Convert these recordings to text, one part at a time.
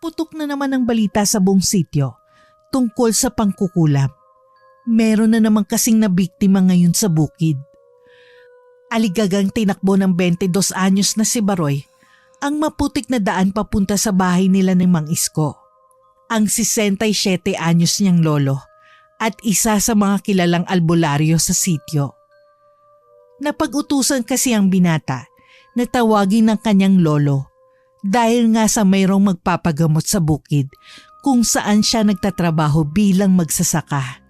Putok na naman ang balita sa buong sityo tungkol sa pangkukulam. Meron na naman kasing nabiktima ngayon sa bukid. Aligagang tinakbo ng 22 anyos na si Baroy ang maputik na daan papunta sa bahay nila ng Mang Isko. Ang 67 anyos niyang lolo at isa sa mga kilalang albularyo sa sityo. Napag-utusan kasi ang binata na tawagin ng kanyang lolo dahil nga sa mayroong magpapagamot sa bukid kung saan siya nagtatrabaho bilang magsasaka.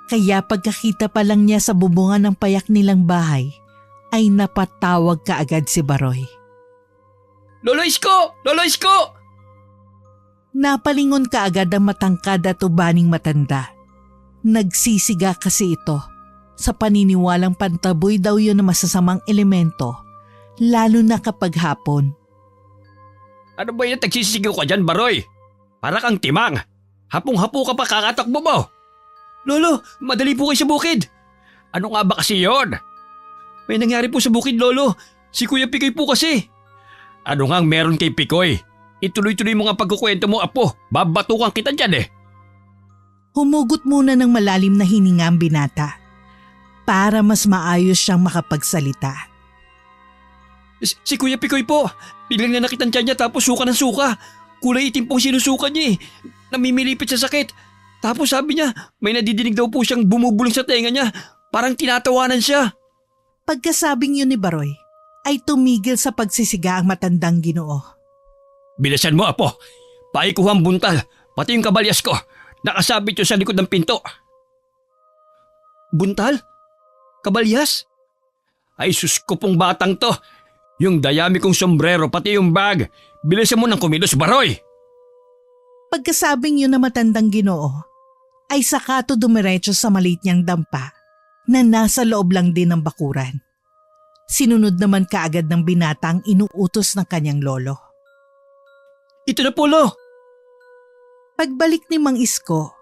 Kaya pagkakita pa lang niya sa bubungan ng payak nilang bahay, ay napatawag kaagad si Baroy. Lolo Isko! Lolo Isko! Napalingon kaagad ang matangkad at ubaning matanda. Nagsisiga kasi ito. Sa paniniwalang pantaboy daw yun na masasamang elemento, lalo na kapag hapon. Ano ba yan tagsisigaw ka dyan, Baroy? Para kang timang. Hapong-hapo ka pa kakatakbo mo. Lolo, madali po kayo sa bukid. Ano nga ba kasi yon? May nangyari po sa bukid, Lolo. Si Kuya Pikoy po kasi. Ano nga meron kay Pikoy? Ituloy-tuloy mo nga pagkukwento mo, Apo. Babatukan kita dyan eh. Humugot muna ng malalim na hininga ang binata para mas maayos siyang makapagsalita. Si Kuya Pikoy po. Biglang na nakitan niya tapos suka ng suka. Kulay itim pong sinusuka niya eh. Namimilipit sa sakit. Tapos sabi niya, may nadidinig daw po siyang bumubulong sa tenga niya. Parang tinatawanan siya. Pagkasabing yun ni Baroy, ay tumigil sa pagsisiga ang matandang Ginoo. Bilisan mo, Apo. Paikuha ang buntal, pati yung kabalyas ko. Nakasabit yun sa likod ng pinto. Buntal? Kabalyas? Ay sus ko pong batang to. Yung dayami kong sombrero, pati yung bag. Bilisan mo ng kumilos, Baroy. Pagkasabing yun na matandang Ginoo, ay saka to dumiretso sa maliit niyang dampa na nasa loob lang din ng bakuran. Sinunod naman kaagad ng binata ang inuutos ng kanyang lolo. Ito na po, Lo. Pagbalik ni Mang Isko,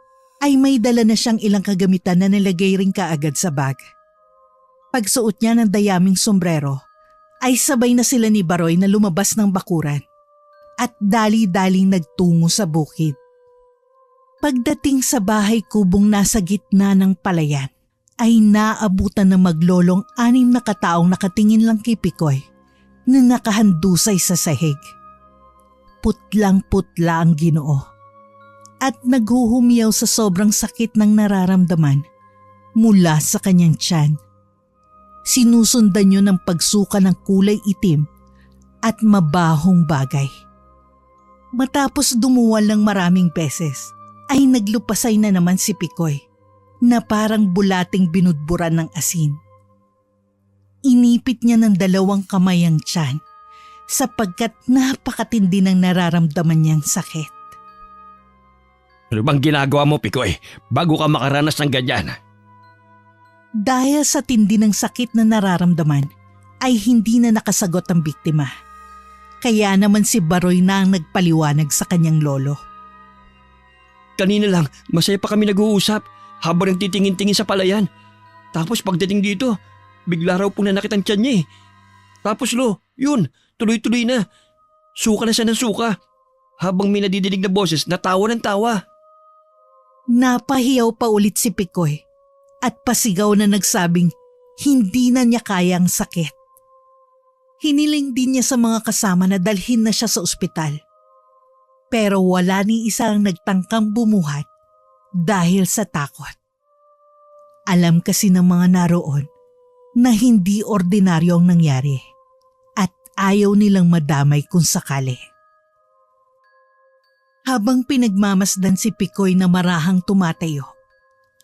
ay may dala na siyang ilang kagamitan na nilagay rin kaagad sa bag. Pagsuot niya ng dayaming sombrero, ay sabay na sila ni Baroy na lumabas ng bakuran at dali-daling nagtungo sa bukid. Pagdating sa bahay kubong nasa gitna ng palayan, ay naabutan ng maglolong 6 na kataong nakatingin lang kay Pikoy na nakahandusay sa sahig. Putlang-putla ang Ginoo at naghuhumiyaw sa sobrang sakit ng nararamdaman mula sa kanyang tiyan. Sinusundan yun ng pagsuka ng kulay itim at mabahong bagay. Matapos dumuwal ng maraming beses, ay naglupasay na naman si Pikoy na parang bulating binudburan ng asin. Inipit niya ng 2 kamay ang tiyan sapagkat napakatindi ng nararamdaman niyang sakit. Ano bang ginagawa mo, Pikoy, bago ka makaranas ng ganyan? Dahil sa tindi ng sakit na nararamdaman, ay hindi na nakasagot ang biktima. Kaya naman si Baroy na ang nagpaliwanag sa kanyang lolo. Kanina lang, masaya pa kami nag-uusap habang nagtitingin-tingin sa palayan. Tapos pagdating dito, bigla raw pong nanakit ang tiyan niya eh. Tapos Lo, yun, tuloy-tuloy na. Suka na siya ng suka. Habang may nadidinig na boses, natawa ng tawa. Napahiyaw pa ulit si Pikoy at pasigaw na nagsabing hindi na niya kaya ang sakit. Hiniling din niya sa mga kasama na dalhin na siya sa ospital. Pero wala ni isa ang nagtangkang bumuhat dahil sa takot. Alam kasi ng mga naroon na hindi ordinaryo ang nangyari at ayaw nilang madamay kung sakali. Habang pinagmamasdan si Pikoy na marahang tumatayo,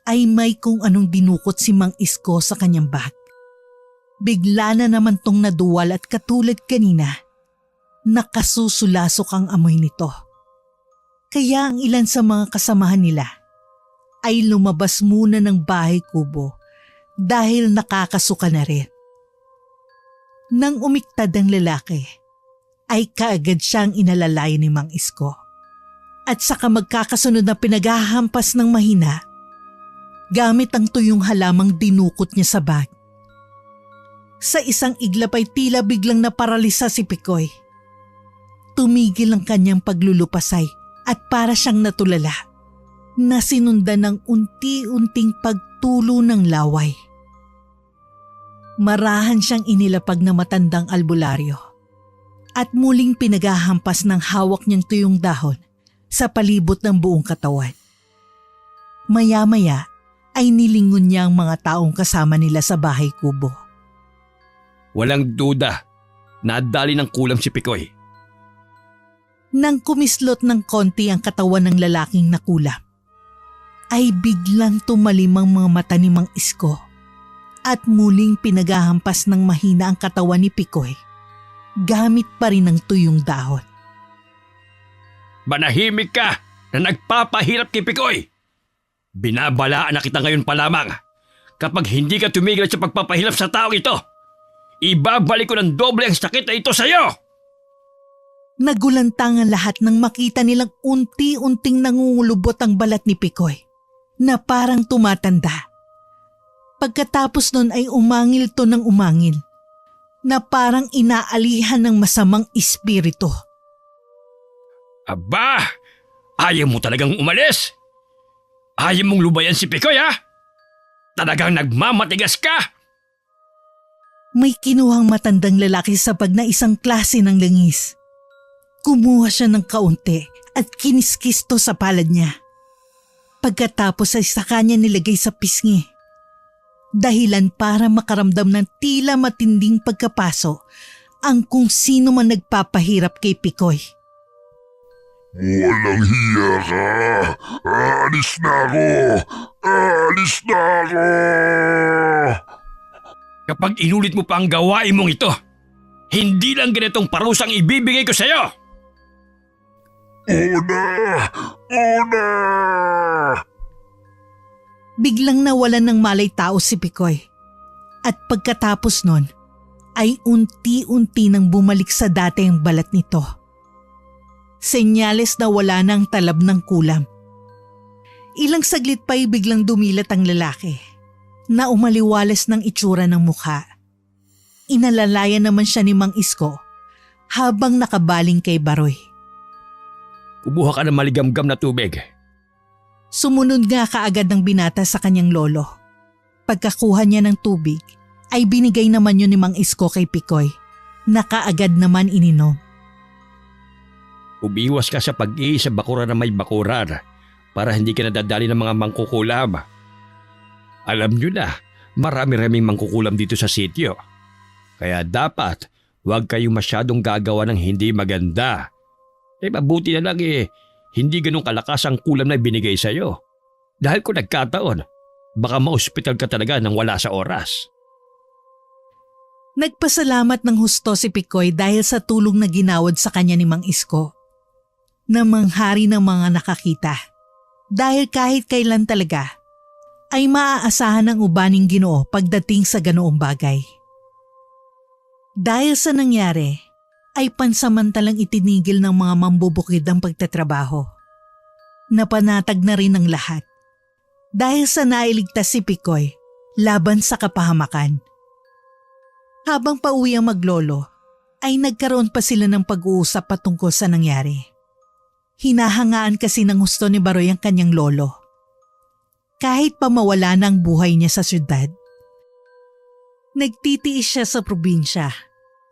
ay may kung anong dinukot si Mang Isko sa kanyang bag. Bigla na naman tong naduwal at katulad kanina, nakasusulasok ang amoy nito. Kaya ang ilan sa mga kasamahan nila ay lumabas muna ng bahay kubo dahil nakakasuka na rin. Nang umiktad ang lalaki, ay kaagad siyang inalalay ni Mang Isko. At saka magkakasunod na pinaghahampas ng mahina, gamit ang tuyong halamang dinukot niya sa bag. Sa isang iglap ay tila biglang naparalisa si Pikoy. tumigil ang kanyang paglulupasay at para siyang natulala na sinundan ng unti-unting pagtulo ng laway. Marahan siyang inilapag na matandang albularyo at muling pinaghahampas ng hawak niyang tuyong dahon sa palibot ng buong katawan. Maya-maya ay nilingon niya ang mga taong kasama nila sa bahay kubo. Walang duda, nadali ng kulam si Pikoy. Nang kumislot ng konti ang katawan ng lalaking nakulam, ay biglang tumalim ang mga mata ni Mang Isko at muling pinaghahampas ng mahina ang katawan ni Pikoy gamit pa rin ang tuyong dahon. Manahimik ka na nagpapahirap kay Pikoy! Binabalaan na kita ngayon pa lamang. Kapag hindi ka tumigil sa pagpapahirap sa taong ito, ibabalik ko ng doble ang sakit na ito sa'yo! Nagulantang ang lahat nang makita nilang unti-unting nangungulubot ang balat ni Pikoy na parang tumatanda. Pagkatapos nun ay umangil to ng umangil na parang inaalihan ng masamang espiritu. Aba! Ayaw mo talagang umalis? Ayaw mong lubayan si Pikoy, ha? Talagang nagmamatigas ka! May kinuhang matandang lalaki sa pag na isang klase ng langis. Kumuha siya ng kaunti at kiniskis to sa palad niya. Pagkatapos ay saka niya nilagay sa pisngi. Dahilan para makaramdam ng tila matinding pagkapaso ang kung sino man nagpapahirap kay Pikoy. Walang hiya ka! Alis na ako! Alis na ako! Kapag inulit mo pa ang gawain mong ito, hindi lang ganitong parusang ibibigay ko sa'yo! Una! Una! Biglang nawalan ng malay tao si Pikoy. At pagkatapos nun, ay unti-unti nang bumalik sa dati ang balat nito. Senyales na wala na ang talab ng kulam. Ilang saglit pa ay biglang dumilat ang lalaki na umaliwalas ng itsura ng mukha. Inalalayan naman siya ni Mang Isko habang nakabaling kay Baroy. Kumuha ka ng maligamgam na tubig. Sumunod nga kaagad ng binata sa kanyang lolo. Pagkakuha niya ng tubig, ay binigay naman yun ni Mang Isko kay Pikoy na kaagad naman ininom. Umiwas ka sa pag-iis sa bakuran na may bakuran para hindi ka nadadali ng mga mangkukulam. Alam nyo na, marami-raming mangkukulam dito sa sityo. Kaya dapat huwag kayong masyadong gagawa ng hindi maganda. Mabuti na lang hindi ganun kalakas ang kulam na binigay sa'yo. Dahil kung nagkataon, baka ma-hospital ka talaga nang wala sa oras. Nagpasalamat ng husto si Pikoy dahil sa tulong na ginawad sa kanya ni Mang Isko. Namanghari ng mga nakakita. Dahil kahit kailan talaga, ay maaasahan ng ubaning Ginoo pagdating sa ganoong bagay. Dahil sa nangyari, ay pansamantalang itinigil ng mga mambubukid ang pagtatrabaho. Napanatag na rin ang lahat dahil sa nailigtas si Pikoy laban sa kapahamakan. Habang pauwi ang maglolo, ay nagkaroon pa sila ng pag-uusap patungkol sa nangyari. Hinahangaan kasi ng husto ni Baroy ang kanyang lolo. Kahit pa mawala na ang buhay niya sa syudad, nagtitiis siya sa probinsya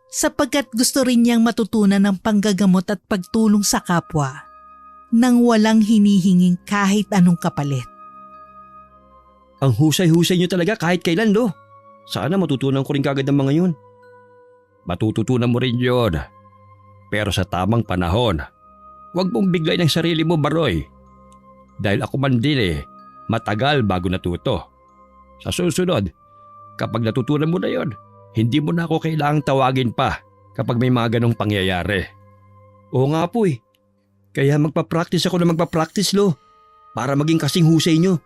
sapagkat gusto rin niyang matutunan ng panggagamot at pagtulong sa kapwa nang walang hinihinging kahit anong kapalit. Ang husay-husay niyo talaga kahit kailan, Lo. Sana matutunan ko rin kagad ang mga yun. Matututunan mo rin yun. Pero sa tamang panahon, huwag mong biglay ng sarili mo, Baroy. Dahil ako man din matagal bago natuto. Sa susunod, kapag natutunan mo na yon, hindi mo na ako kailangang tawagin pa kapag may mga ganong pangyayari. Oo nga po Kaya magpa-practice ako na magpa-practice, Lo. Para maging kasing husay nyo.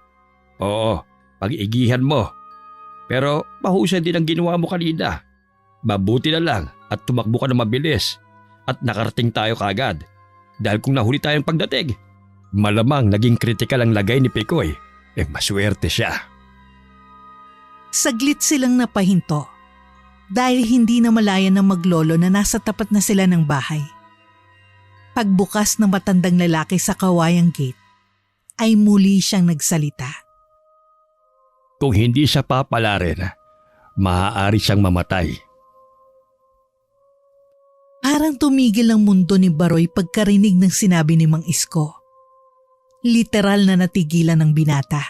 Oo, pag-igihan mo. Pero mahusay din ang ginawa mo kanina. Mabuti na lang at tumakbo ka na mabilis at nakarating tayo kagad. Dahil kung nahuli tayong pagdating, malamang naging kritikal ang lagay ni Pikoy. Maswerte siya. Saglit silang napahinto dahil hindi na malaya ng maglolo na nasa tapat na sila ng bahay. Pagbukas ng matandang lalaki sa kawayang gate, ay muli siyang nagsalita. Kung hindi siya papalarin, maaari siyang mamatay. Parang tumigil ang mundo ni Baroy pagkarinig ng sinabi ni Mang Isko. Literal na natigilan ng binata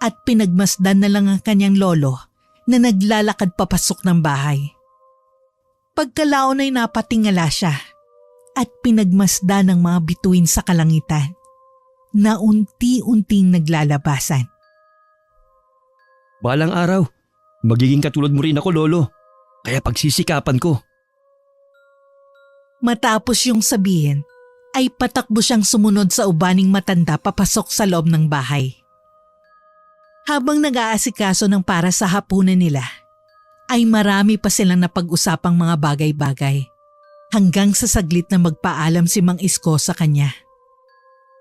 at pinagmasdan na lang ang kanyang lolo na naglalakad papasok ng bahay. Pagkalaon ay napatingala siya at pinagmasdan ng mga bituin sa kalangitan na unti-unting naglalabasan. Balang araw, magiging katulad mo rin ako, Lolo. Kaya pagsisikapan ko. Matapos yung sabihin, ay patakbo siyang sumunod sa ubaning matanda papasok sa loob ng bahay. Habang nag-aasikaso ng para sa hapunan nila, ay marami pa silang napag-usapang mga bagay-bagay hanggang sa saglit na magpaalam si Mang Isko sa kanya.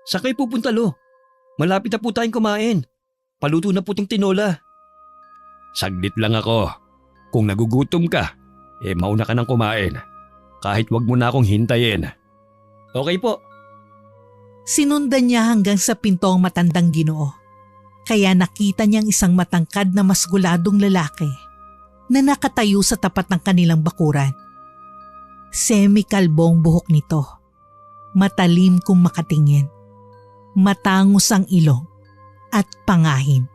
Saan kayo pupunta, Lo? Malapit na po tayong kumain. Paluto na puting tinola. Saglit lang ako. Kung nagugutom ka, mauna ka nang kumain. Kahit wag mo na akong hintayin. Okay po. Sinundan niya hanggang sa pinto ang matandang Ginoo. Kaya nakita niyang isang matangkad na masguladong lalaki na nakatayo sa tapat ng kanilang bakuran. Semi-kalbong buhok nito. Matalim kung makatingin. Matangos ang ilong at pangahim.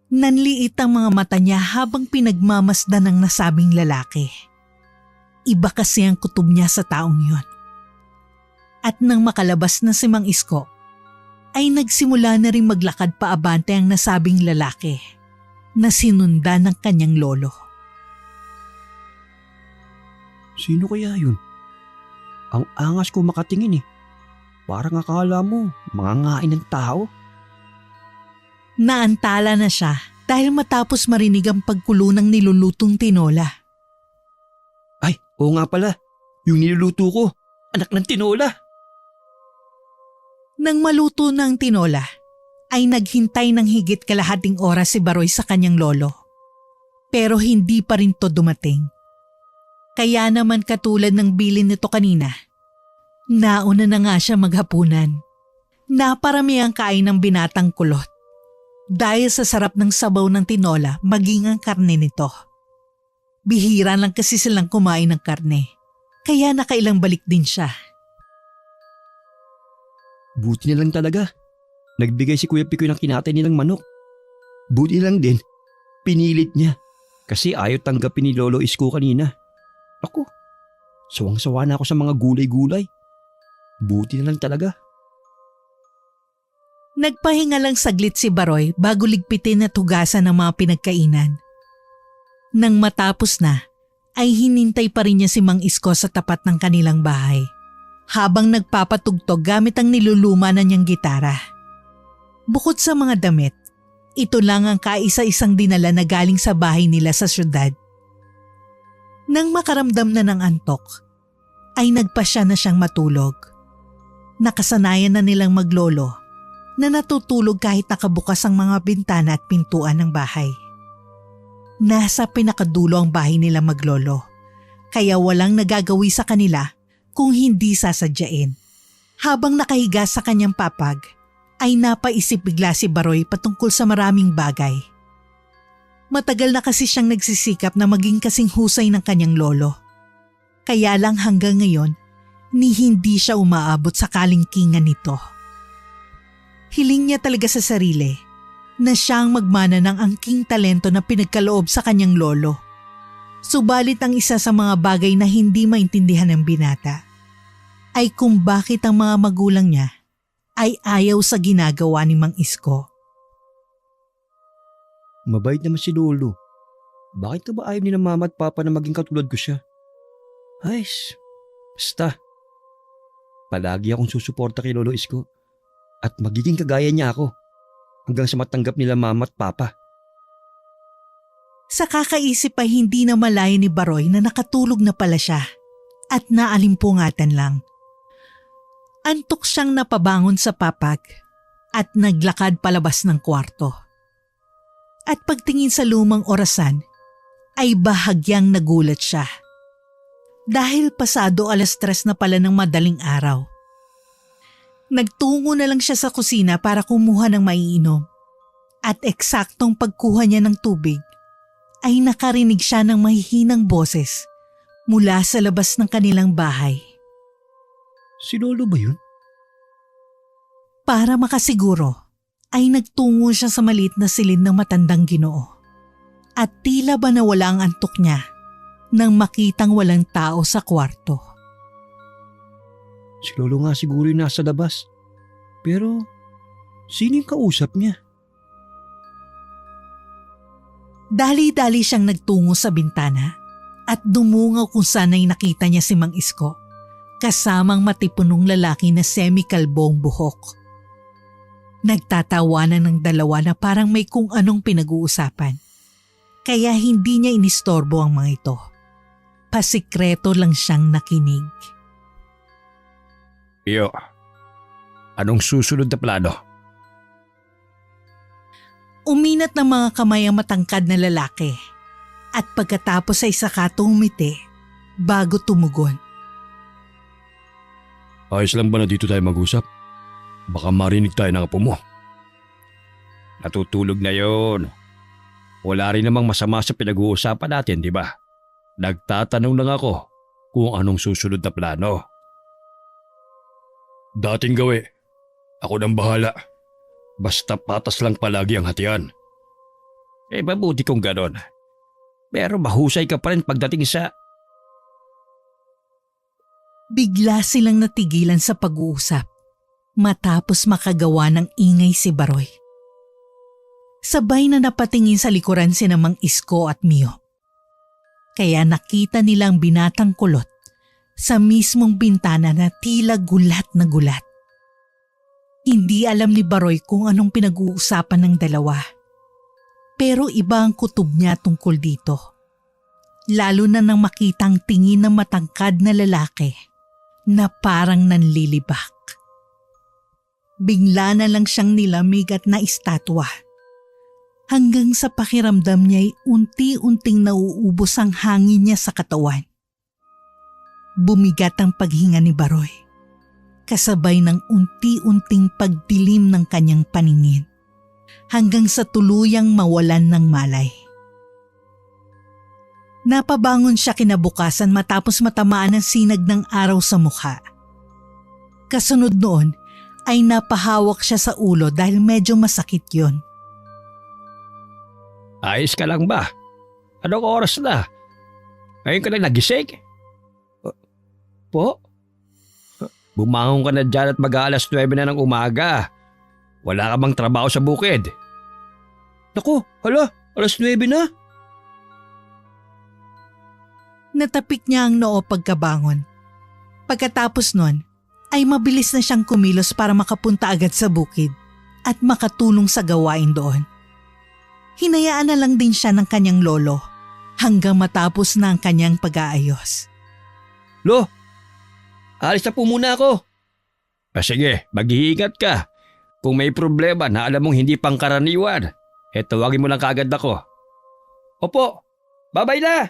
Nanliit ang mga mata niya habang pinagmamasdan ng nasabing lalaki. Iba kasi ang kutob niya sa taong yon. At nang makalabas na si Mang Isko, ay nagsimula na rin maglakad paabante ang nasabing lalaki na sinundan ng kanyang lolo. Sino kaya yun? Ang angas ko makatingin eh. Parang akala mo, mangangain ng tao. Naantala na siya dahil matapos marinig ang pagkulo ng nilulutong tinola. Ay, oo nga pala. Yung niluluto ko, anak ng tinola. Nang maluto na ang tinola, ay naghintay ng higit kalahating oras si Baroy sa kanyang lolo. Pero hindi pa rin to dumating. Kaya naman katulad ng bilin nito kanina, nauna na nga siya maghapunan. Naparami ang kain ng binatang kulot. Dahil sa sarap ng sabaw ng tinola maging ang karne nito. Bihira lang kasi silang kumain ng karne. Kaya nakailang balik din siya. Buti na lang talaga. Nagbigay si Kuya Pikoy ng kinatay nilang manok. Buti lang din, pinilit niya. Kasi ayaw tanggapin ni Lolo Isko kanina. Ako, sawang-sawa na ako sa mga gulay-gulay. Buti na lang talaga. Nagpahinga lang saglit si Baroy bago ligpitin at hugasan ng mga pinagkainan. Nang matapos na, ay hinintay pa rin niya si Mang Isko sa tapat ng kanilang bahay. Habang nagpapatugtog gamit ang niluluma na niyang gitara. Bukod sa mga damit, ito lang ang kaisa-isang dinala na galing sa bahay nila sa syudad. Nang makaramdam na ng antok, ay nagpasya na siyang matulog. Nakasanayan na nilang maglolo na natutulog kahit nakabukas ang mga bintana at pintuan ng bahay. Nasa pinakadulo ang bahay nila maglolo, kaya walang nagagawi sa kanila kung hindi sasadyain. Habang nakahiga sa kanyang papag, ay napaisip bigla si Baroy patungkol sa maraming bagay. Matagal na kasi siyang nagsisikap na maging kasing husay ng kanyang lolo. Kaya lang hanggang ngayon, ni hindi siya umaabot sa kalingkingan nito. Hiling niya talaga sa sarili na siyang magmana ng angking talento na pinagkaloob sa kanyang lolo. Subalit ang isa sa mga bagay na hindi maintindihan ng binata ay kung bakit ang mga magulang niya ay ayaw sa ginagawa ni Mang Isko. Mabait naman si Lolo. Bakit ka ba ayaw ni na mama at papa na maging katulad ko siya? Ay, basta. Palagi akong susuporta kay Lolo Isko at magiging kagaya niya ako hanggang sa matanggap nila mama at papa. Sa kakaisip ay hindi na malaya ni Baroy na nakatulog na pala siya at naalimpungatan lang. Antok siyang napabangon sa papag at naglakad palabas ng kwarto. At pagtingin sa lumang orasan ay bahagyang nagulat siya. dahil pasado 3:00 na pala ng madaling araw. Nagtungo na lang siya sa kusina para kumuha ng maiinom. At eksaktong pagkuha niya ng tubig, ay nakarinig siya ng mahihinang boses mula sa labas ng kanilang bahay. Si Lolo ba yun? Para makasiguro, ay nagtungo siya sa maliit na silid ng matandang Ginoo. At tila ba nawala ang antok niya nang makitang walang tao sa kwarto. Si Lolo nga siguro yung nasa labas. Pero, sino yung kausap niya? Dali-dali siyang nagtungo sa bintana at dumungaw kung saan ay nakita niya si Mang Isko, kasamang matipunong lalaki na semi-kalbong buhok. Nagtatawanan ng dalawa na parang may kung anong pinag-uusapan. Kaya hindi niya inistorbo ang mga ito. Pasikreto lang siyang nakinig. Iyo, anong susunod na plano? Uminat ng mga kamay ang matangkad na lalaki at pagkatapos ay saka tumiti bago tumugon. Ayos lang ba na dito tayo mag-usap? Baka marinig tayo ng apo mo. Natutulog na yon. Wala rin namang masama sa pinag-uusapan natin, di ba? Nagtatanong lang ako kung anong susunod na plano. Dating gawi. Ako nang bahala. Basta patas lang palagi ang hatian. Mabuti kung ganon. Pero mahusay ka pa rin pagdating sa... Bigla silang natigilan sa pag-uusap matapos makagawa ng ingay si Baroy. Sabay na napatingin sa likuran si Mang Isko at Mio. Kaya nakita nilang binatang kulot sa mismong bintana na tila gulat na gulat. Hindi alam ni Baroy kung anong pinag-uusapan ng dalawa. Pero iba ang kutob niya tungkol dito. Lalo na nang makita ang tingin ng matangkad na lalaki na parang nanlilibak. Bigla na lang siyang nilamig at naistatwa. Hanggang sa pakiramdam niya ay unti-unting nauubos ang hangin niya sa katawan. Bumigat ang paghinga ni Baroy. Kasabay ng unti-unting pagdilim ng kanyang paningin hanggang sa tuluyang mawalan ng malay. Napabangon siya kinabukasan matapos matamaan ng sinag ng araw sa mukha. Kasunod noon ay napahawak siya sa ulo dahil medyo masakit yon. Ayos ka lang ba? Anong oras na? Ngayon ka lang nagising? Po? Bumangon ka na dyan at mag-aalas 9 na ng umaga. Wala ka bang trabaho sa bukid? Naku, hala, 9:00 na. Natapik niya ang noo pagkabangon. Pagkatapos nun, ay mabilis na siyang kumilos para makapunta agad sa bukid at makatulong sa gawain doon. Hinayaan na lang din siya ng kanyang lolo hanggang matapos na ang kanyang pag-aayos. Lo, alis na po muna ako. Sige, mag-iingat ka. Kung may problema na alam mong hindi pangkaraniwan, tawagin mo lang kaagad ako. Opo, bye-bye na!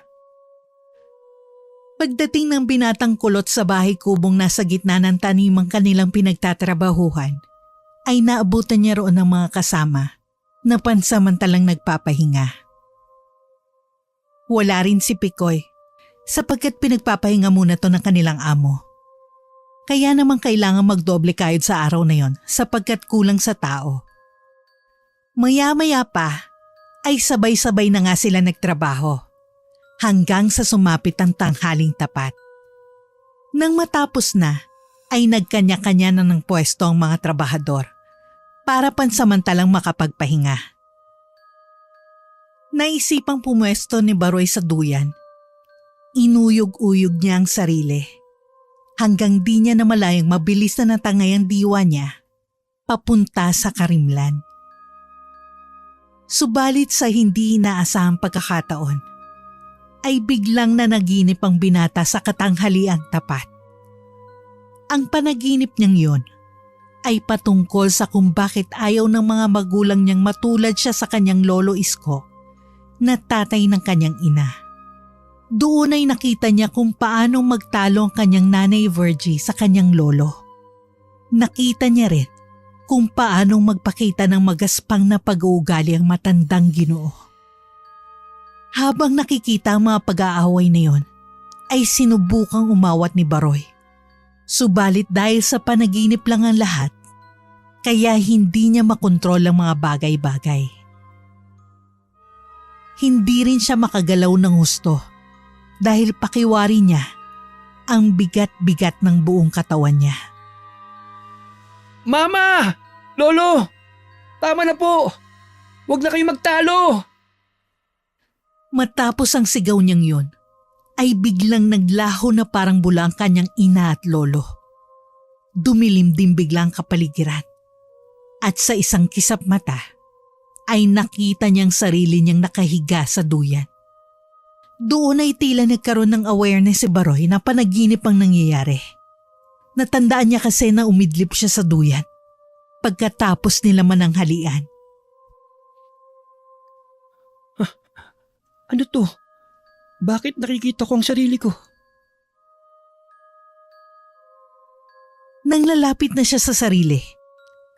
Pagdating ng binatang kulot sa bahay kubong nasa gitna ng tanimang kanilang pinagtatrabahuhan, ay naabutan niya roon ng mga kasama na pansamantalang nagpapahinga. Wala rin si Pikoy sapagkat pinagpapahinga muna to ng kanilang amo. Kaya naman kailangan magdoble kayod sa araw na yon sapagkat kulang sa tao. Maya-maya pa ay sabay-sabay na nga sila nagtrabaho hanggang sa sumapit ang tanghaling tapat. Nang matapos na ay nagkanya-kanya na ng pwesto ang mga trabahador para pansamantalang makapagpahinga. Naisipang pumwesto ni Baroy sa duyan. Inuyog-uyog niya ang sarili hanggang di niya namalayang mabilis na natangay ang diwa niya papunta sa karimlan. Subalit sa hindi inaasahang pagkakataon, ay biglang nanaginip ang binata sa katanghaliang tapat. Ang panaginip niyang yun ay patungkol sa kung bakit ayaw ng mga magulang niyang matulad siya sa kanyang lolo Isko na tatay ng kanyang ina. Doon ay nakita niya kung paano magtalo ang kanyang nanay Virgie sa kanyang lolo. Nakita niya rin kung paano magpakita ng magaspang na pag-uugali ang matandang Ginoo. Habang nakikita ang mga pag-aaway na yon, ay sinubukang umawat ni Baroy. Subalit dahil sa panaginip lang ang lahat, kaya hindi niya makontrol ang mga bagay-bagay. Hindi rin siya makagalaw ng husto dahil pakiwari niya ang bigat-bigat ng buong katawan niya. Mama! Lolo! Tama na po! Huwag na kayong magtalo! Matapos ang sigaw niyang yun, ay biglang naglaho na parang bula ang kanyang ina at lolo. Dumilim din biglang kapaligiran. At sa isang kisap mata, ay nakita niyang sarili niyang nakahiga sa duyan. Doon ay tila nagkaroon ng awareness si Baroy na panaginip ang nangyayari. Natandaan niya kasi na umidlip siya sa duyan pagkatapos nila mananghalian. Ano to? Bakit nakikita ko ang sarili ko? Nang lalapit na siya sa sarili,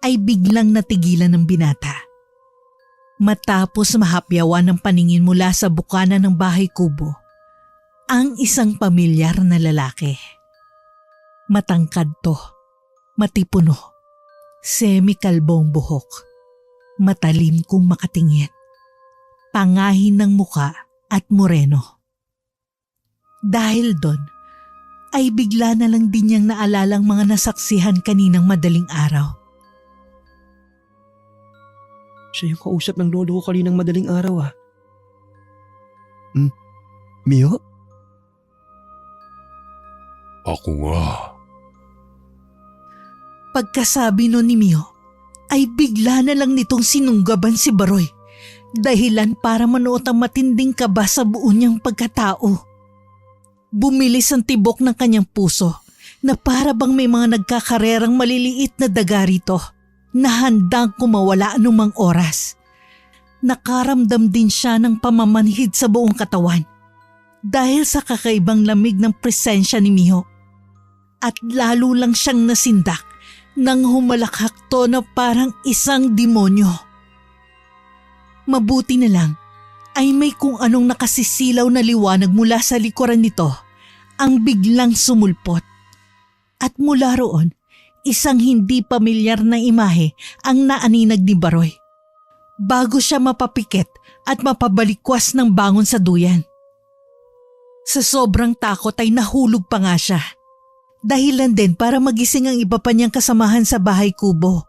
ay biglang natigilan ng binata. Matapos mahapyawan ng paningin mula sa bukana ng bahay kubo, ang isang pamilyar na lalaki. Matangkad to, matipuno, semi-kalbong buhok, matalim kung makatingin, pangahin ng muka at moreno. Dahil doon, ay bigla na lang din niyang naalalang mga nasaksihan kaninang madaling araw. Siya yung kausap ng lolo ko kaninang madaling araw Mio? Ako nga. Pagkasabi nun ni Mio, ay bigla na lang nitong sinunggaban si Baroy. Dahilan para manuot ang matinding kaba sa buo niyang pagkatao. Bumilis ang tibok ng kanyang puso na para bang may mga nagkakarerang maliliit na daga rito na handang kumawala anumang oras. Nakaramdam din siya ng pamamanhid sa buong katawan dahil sa kakaibang lamig ng presensya ni Mio. At lalo lang siyang nasindak nang humalakhak to na parang isang demonyo. Mabuti na lang ay may kung anong nakasisilaw na liwanag mula sa likuran nito ang biglang sumulpot. At mula roon, isang hindi pamilyar na imahe ang naaninag ni Baroy bago siya mapapikit at mapabalikwas ng bangon sa duyan. Sa sobrang takot ay nahulog pa nga siya. Dahilan din para magising ang iba pa niyang kasamahan sa bahay kubo.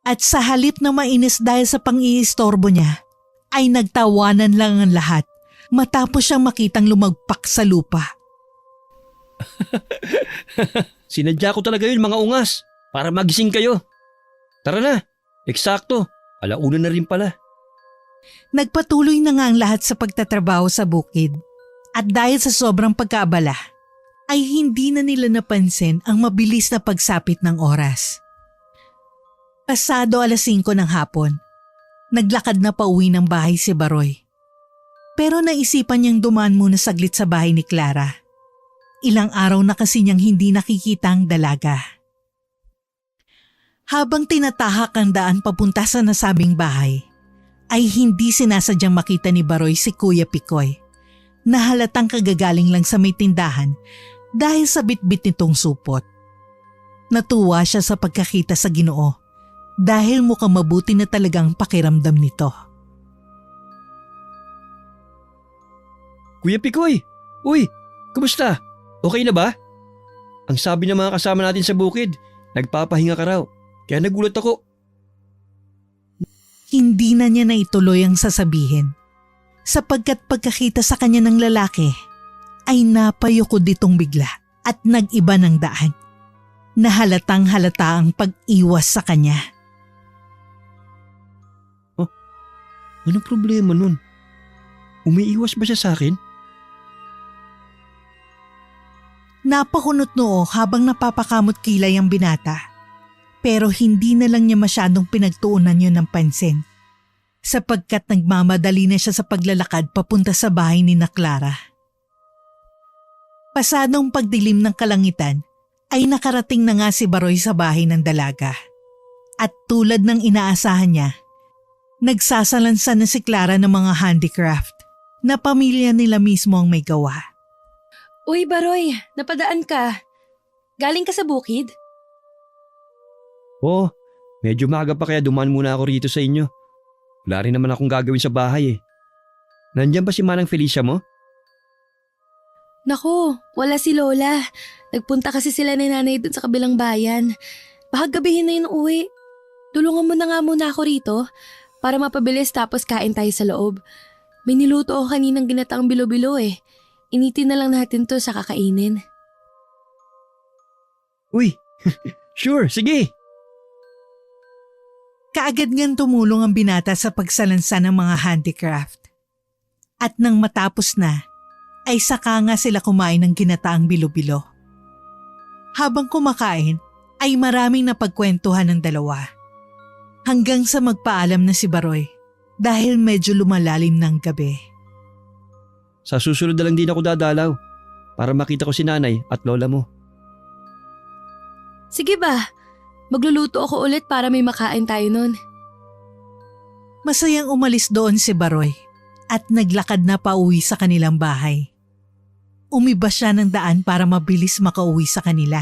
At sa halip na mainis dahil sa pang-iistorbo niya, ay nagtawanan lang ang lahat matapos siyang makitang lumagpak sa lupa. Sinadya ko talaga yun mga ungas para magising kayo. Tara na, eksakto, 1:00 na rin pala. Nagpatuloy na nga ang lahat sa pagtatrabaho sa bukid. At dahil sa sobrang pagkaabala, ay hindi na nila napansin ang mabilis na pagsapit ng oras. Pasado 5:00 ng hapon, naglakad na pauwi ng bahay si Baroy. Pero naisipan niyang dumaan muna saglit sa bahay ni Clara. Ilang araw na kasi niyang hindi nakikita ang dalaga. Habang tinatahak ang daan papunta sa nasabing bahay, ay hindi sinasadyang makita ni Baroy si Kuya Picoy na halatang kagagaling lang sa may tindahan dahil sa bitbit nitong supot. Natuwa siya sa pagkakita sa Ginoo dahil mukhang mabuti na talagang pakiramdam nito. Kuya Picoy, uy, kumusta? Okay na ba? Ang sabi ng mga kasama natin sa bukid, nagpapahinga ka raw. Kaya nagulat ako. Hindi na niya naituloy ang sasabihin sapagkat pagkakita sa kanya ng lalaki ay napayoko ditong bigla at nag-iba ng daan na halatang halata ang pag-iwas sa kanya. Anong problema nun? Umiiwas ba siya sa akin? Napakunot noo habang napapakamot kilay ang binata pero hindi na lang niya masyadong pinagtuunan yun ng pansin sapagkat nagmamadali na siya sa paglalakad papunta sa bahay ni na Clara. Pasadong pagdilim ng kalangitan ay nakarating na nga si Baroy sa bahay ng dalaga. At tulad ng inaasahan niya, nagsasalansan na si Clara ng mga handicraft na pamilya nila mismo ang may gawa. Uy, Baroy, napadaan ka. Galing ka sa bukid? Oo, medyo maaga pa kaya dumaan muna ako rito sa inyo. Wala rin naman akong gagawin sa bahay eh. Nandyan ba si Manang Felicia mo? Naku, wala si Lola. Nagpunta kasi sila ni nanay dun sa kabilang bayan. Baka gabihin na yun uwi. Tulungan mo na nga muna ako rito para mapabilis tapos kain tayo sa loob. May niluto ako kaninang ginataang bilo-bilo eh. Initin na lang natin to sa kakainin. Uy, sure, sige. Kaagad ngang tumulong ang binata sa pagsalansan ng mga handicraft. At nang matapos na, ay saka nga sila kumain ng ginataang bilo-bilo. Habang kumakain, ay maraming napagkwentuhan ng dalawa. Hanggang sa magpaalam na si Baroy dahil medyo lumalalim ng gabi. Sa susunod na lang din ako dadalaw para makita ko si nanay at lola mo. Sige ba? Magluluto ako ulit para may makain tayo nun. Masayang umalis doon si Baroy at naglakad na pauwi sa kanilang bahay. Umiba siya ng daan para mabilis makauwi sa kanila.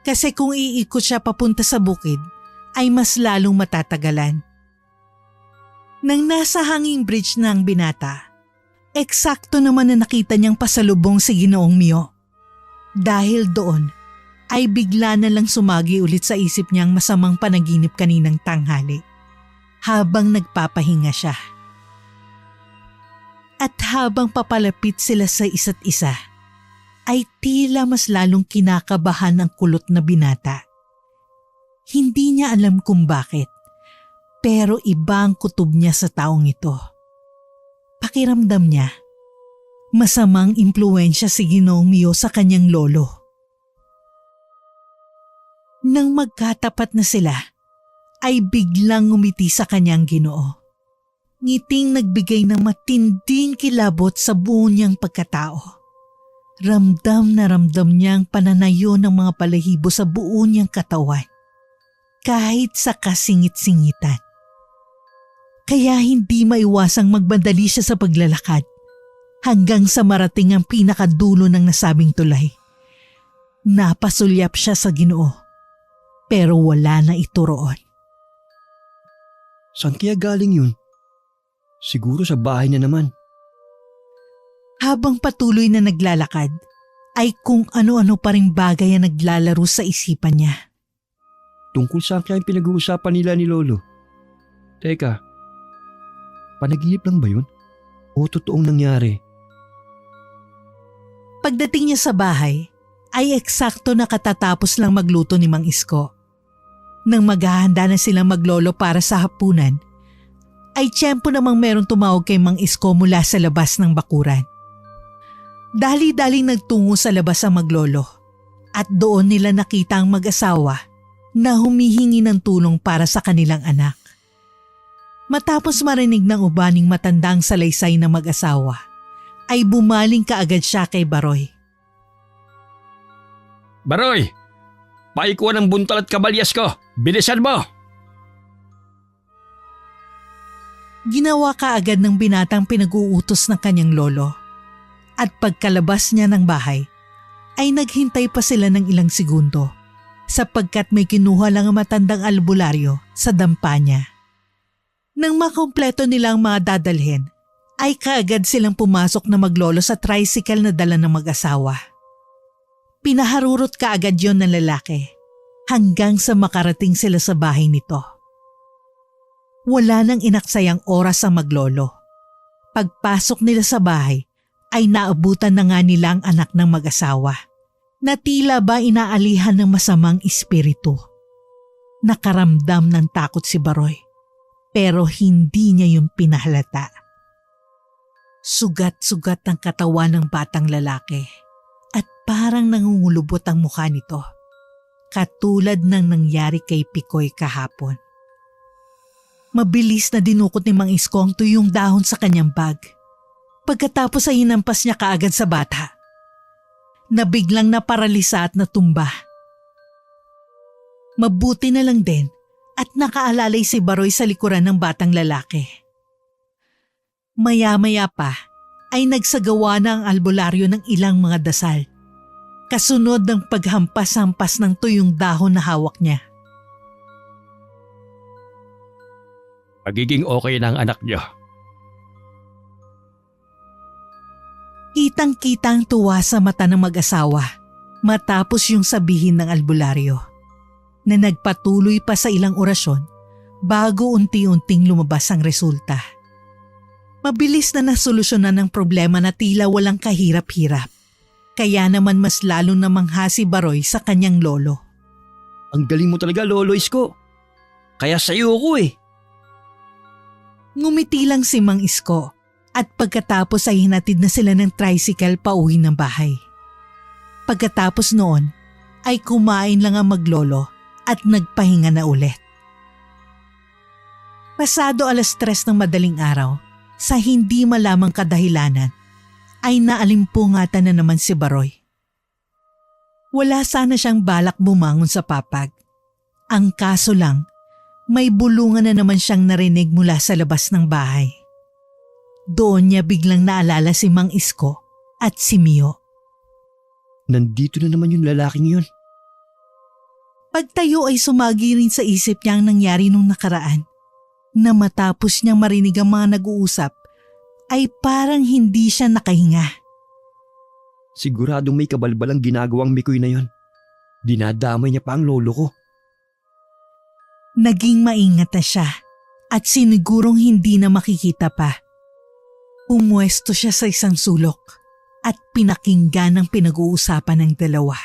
Kasi kung iikot siya papunta sa bukid, ay mas lalong matatagalan. Nang nasa hanging bridge na ang binata, eksakto naman na nakita niyang pasalubong si Ginoong Mio. Dahil doon, ay bigla na lang sumagi ulit sa isip niyang masamang panaginip kaninang tanghali habang nagpapahinga siya. At habang papalapit sila sa isa't isa, ay tila mas lalong kinakabahan ang kulot na binata. Hindi niya alam kung bakit, pero iba ang kutob niya sa taong ito. Pakiramdam niya, masamang impluwensya si Ginoong Mio sa kanyang lolo. Nang magkatapat na sila, ay biglang ngumiti sa kanyang Ginoo. Ngiting nagbigay ng matinding kilabot sa buo niyang pagkatao. Ramdam na ramdam niyang pananayo ng mga balahibo sa buo niyang katawan, kahit sa kasingit-singitan. Kaya hindi maiwasang magbandali siya sa paglalakad hanggang sa marating ang pinakadulo ng nasabing tulay. Napasulyap siya sa Ginoo, pero wala na ito roon. Saan kaya galing yun? Siguro sa bahay na naman. Habang patuloy na naglalakad, ay kung ano-ano pa ring bagay ang naglalaro sa isipan niya. Tungkol saan kaya yung pinag-uusapan nila ni Lolo? Teka, panaginip lang ba yun? O totoong nangyari? Pagdating niya sa bahay, ay eksakto na katatapos lang magluto ni Mang Isko. Nang maghahanda na silang maglolo para sa hapunan, ay tiyempo namang merong tumawag kay Mang Isko mula sa labas ng bakuran. Dali-daling nagtungo sa labas ang maglolo at doon nila nakita ang mag-asawa na humihingi ng tulong para sa kanilang anak. Matapos marinig ng ubaning matandang salaysay ng mag-asawa, ay bumaling kaagad siya kay Baroy. Baroy! Paikuha ng buntal at kabalyas ko! Bilisan mo! Ginawa kaagad ng binatang pinag-uutos ng kanyang lolo. At pagkalabas niya ng bahay, ay naghintay pa sila ng ilang segundo sapagkat may kinuha lang ang matandang albularyo sa dampa niya. Nang makumpleto nila ang mga dadalhin, ay kaagad silang pumasok na maglolo sa tricycle na dala ng mag-asawa. Pinaharurot kaagad yon ng lalaki hanggang sa makarating sila sa bahay nito. Wala nang inaksayang oras ang maglolo. Pagpasok nila sa bahay ay naabutan na nga nila ang anak ng mag-asawa na tila ba inaalihan ng masamang espiritu. Nakaramdam ng takot si Baroy pero hindi niya yung pinahalata. Sugat-sugat ang katawan ng batang lalaki at parang nangungulubot ang mukha nito, katulad ng nangyari kay Pikoy kahapon. Mabilis na dinukot ni Mang Isko ang tuyong dahon sa kanyang bag. Pagkatapos ay hinampas niya kaagad sa bata, na biglang naparalisa at natumba. Mabuti na lang din at nakaalalay si Baroy sa likuran ng batang lalaki. Maya-maya pa ay nagsagawa na ang albularyo ng ilang mga dasal, kasunod ng paghampas-hampas ng tuyong dahon na hawak niya. Magiging okay na ang anak niyo. Kitang-kita ang tuwa sa mata ng mag-asawa matapos yung sabihin ng albularyo, na nagpatuloy pa sa ilang orasyon bago unti-unting lumabas ang resulta. Mabilis na nasolusyonan ang problema na tila walang kahirap-hirap. Kaya naman mas lalo namangha si Baroy sa kanyang lolo. Ang galing mo talaga, Lolo Isko. Kaya sa'yo ko eh. Ngumiti lang si Mang Isko at pagkatapos ay hinatid na sila ng tricycle pauwi ng bahay. Pagkatapos noon ay kumain lang ang maglolo at nagpahinga na ulit. Pasado 3:00 ng madaling araw, sa hindi malamang kadahilanan, ay naalimpungatan na naman si Baroy. Wala sana siyang balak bumangon sa papag. Ang kaso lang, may bulungan na naman siyang narinig mula sa labas ng bahay. Doon niya biglang naalala si Mang Isko at si Mio. Nandito na naman yung lalaking yun. Pagtayo ay sumagi rin sa isip niya ang nangyari nung nakaraan, na matapos niyang marinig ang mga nag-uusap ay parang hindi siya nakahinga. Siguradong may kabalbalang ginagawang Mikoy na yon. Dinadamay niya pa ang lolo ko. Naging maingat na siya at sinigurong hindi na makikita pa. Pumwesto siya sa isang sulok at pinakinggan ang pinag-uusapan ng dalawa.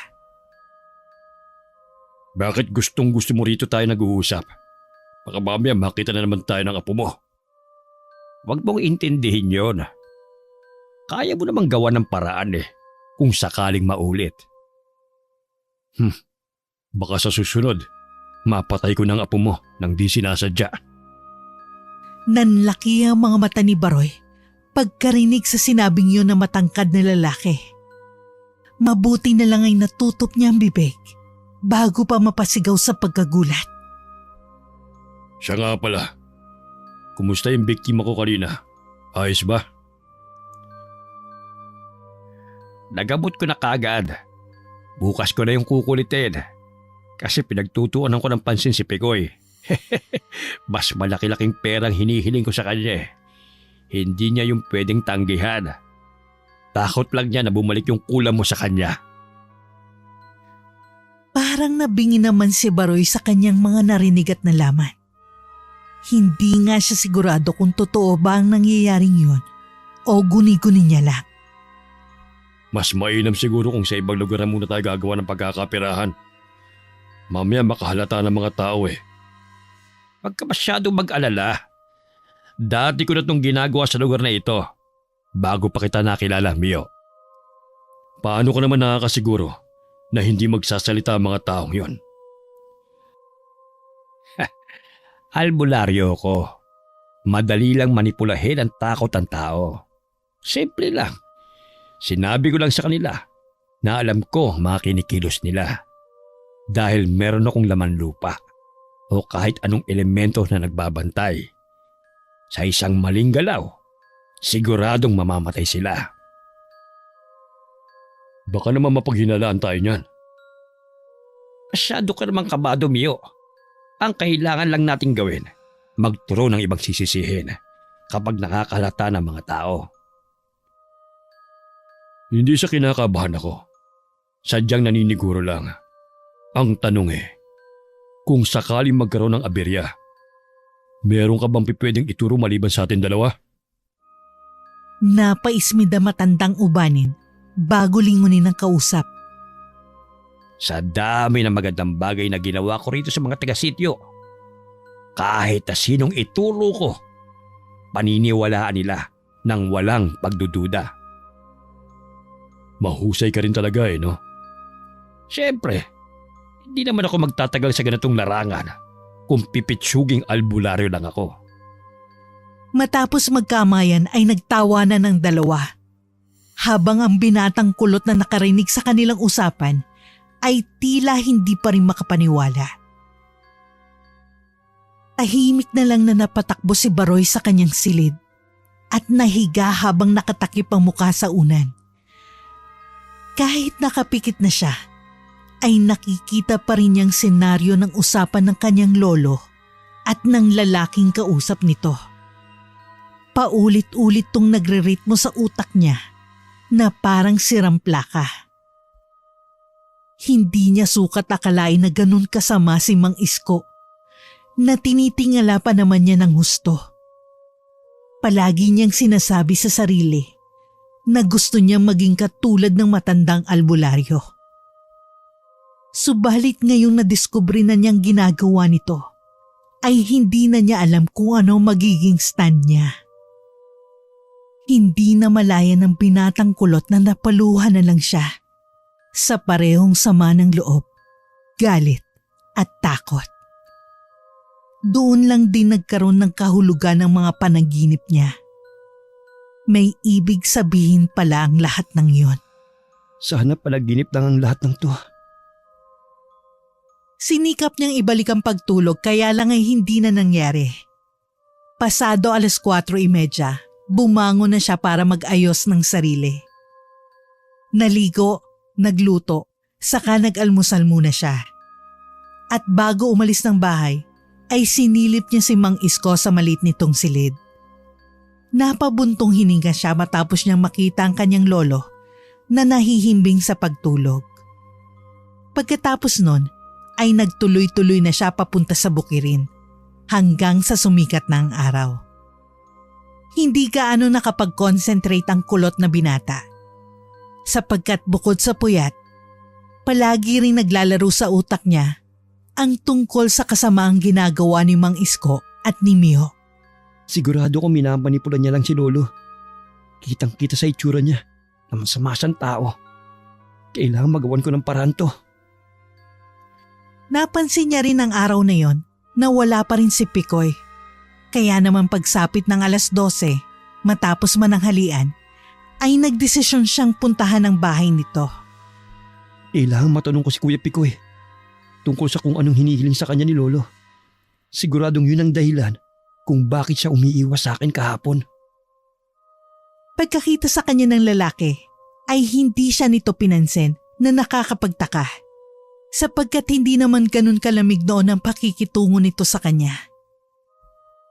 Bakit gustong-gusto mo rito tayo nag-uusap? Baka mamaya makita na naman tayo ng apo mo. Huwag mong intindihin yon. Kaya mo namang gawa ng paraan kung sakaling maulit. Baka sa susunod, mapatay ko ng apo mo nang di sinasadya. Nanlaki ang mga mata ni Baroy pagkarinig sa sinabing yun na matangkad na lalaki. Mabuti na lang ay natutop niya ang bibig bago pa mapasigaw sa pagkagulat. Siya nga pala. Kumusta yung biktima ko kanina? Ayos ba? Nagamot ko na kaagad. Bukas ko na yung kukulitin. Kasi pinagtutuunan ko ng pansin si Pekoy. Mas malaki-laking perang hinihiling ko sa kanya. Hindi niya yung pwedeng tanggihan. Takot lang niya na bumalik yung kulam mo sa kanya. Parang nabingi naman si Baroy sa kanyang mga narinig at nalaman. Hindi nga siya sigurado kung totoo ba ang nangyayaring yun o guni-guni niya lang. Mas mainam siguro kung sa ibang lugar muna tayo gagawa ng pagkakapirahan. Mamaya makahalata ng mga tao Huwag ka masyadong mag-alala. Dati ko na itong ginagawa sa lugar na ito bago pa kita nakilala, Mio. Paano ko naman nakakasiguro na hindi magsasalita ang mga taong yon? Albularyo ko. Madali lang manipulahin ang takot ng tao. Simple lang. Sinabi ko lang sa kanila na alam ko mga kinikilos nila. Dahil meron akong laman lupa o kahit anong elemento na nagbabantay. Sa isang maling galaw, siguradong mamamatay sila. Baka naman mapaghinalaan tayo niyan. Masyado ka naman kabado, Mio. Ang kailangan lang nating gawin, magturo ng ibang sisisihin kapag nakakalata ng mga tao. Hindi sa kinakabahan ako. Sadyang naniniguro lang. Ang tanong kung sakaling magkaroon ng aberya, meron ka bang pwedeng ituro maliban sa atin dalawa? Napaismid ang matandang ubanin bago lingunin ng kausap. Sa dami ng magandang bagay na ginawa ko rito sa mga taga-sityo, kahit na sinong ituro ko, paniniwalaan nila nang walang pagdududa. Mahusay ka rin talaga no? Siyempre, hindi naman ako magtatagal sa ganitong larangan kung pipitsuging albularyo lang ako. Matapos magkamayan ay nagtawanan ng dalawa. Habang ang binatang kulot na nakarinig sa kanilang usapan ay tila hindi pa rin makapaniwala. Tahimik na lang na napatakbo si Baroy sa kanyang silid at nahiga habang nakatakip ang mukha sa unan. Kahit nakapikit na siya, ay nakikita pa rin niyang senaryo ng usapan ng kanyang lolo at ng lalaking kausap nito. Paulit-ulit tong nagre-ritmo sa utak niya na parang sirang plaka. Hindi niya sukat akalain na ganun kasama si Mang Isko na tinitingala pa naman niya ng husto. Palagi niyang sinasabi sa sarili na gusto niyang maging katulad ng matandang albularyo. Subalit ngayong nadiskubre na niyang ginagawa nito, ay hindi na niya alam kung ano magiging stand niya. Hindi na malaya ng binatang kulot na napaluhan na lang siya sa parehong sama ng loob, galit at takot. Doon lang din nagkaroon ng kahulugan ng mga panaginip niya. May ibig sabihin pala ang lahat ng yon. Sana palaginip lang ang lahat ng to. Sinikap niyang ibalik ang pagtulog kaya lang ay hindi na nangyari. Pasado 4:30, bumangon na siya para mag-ayos ng sarili. Naligo, nagluto, saka nag-almusal muna siya. At bago umalis ng bahay, ay sinilip niya si Mang Isko sa maliit nitong silid. Napabuntong hininga siya matapos niyang makita ang kanyang lolo na nahihimbing sa pagtulog. Pagkatapos nun, ay nagtuloy-tuloy na siya papunta sa bukirin hanggang sa sumikat na ang araw. Hindi gaano nakapag-concentrate ang kulot na binata. Sapagkat bukod sa puyat, palagi ring naglalaro sa utak niya ang tungkol sa kasamaang ginagawa ni Mang Isko at ni Mio. Sigurado ko minamanipulan niya lang si Lolo. Kitang-kita sa itsura niya na masama siyang tao. Kailangan magawan ko ng paraan to. Napansin niya rin ang araw na yon na wala pa rin si Picoy. Kaya naman pagsapit ng 12:00, matapos mananghalian, ay nagdesisyon siyang puntahan ang bahay nito. Kailangan matanong ko si Kuya Picoy tungkol sa kung anong hinihiling sa kanya ni Lolo. Siguradong yun ang dahilan kung bakit siya umiiwas sa akin kahapon. Pagkakita sa kanya ng lalaki, ay hindi siya nito pinansin na nakakapagtaka. Sapagkat hindi naman ganun kalamig noon ang pakikitungo nito sa kanya.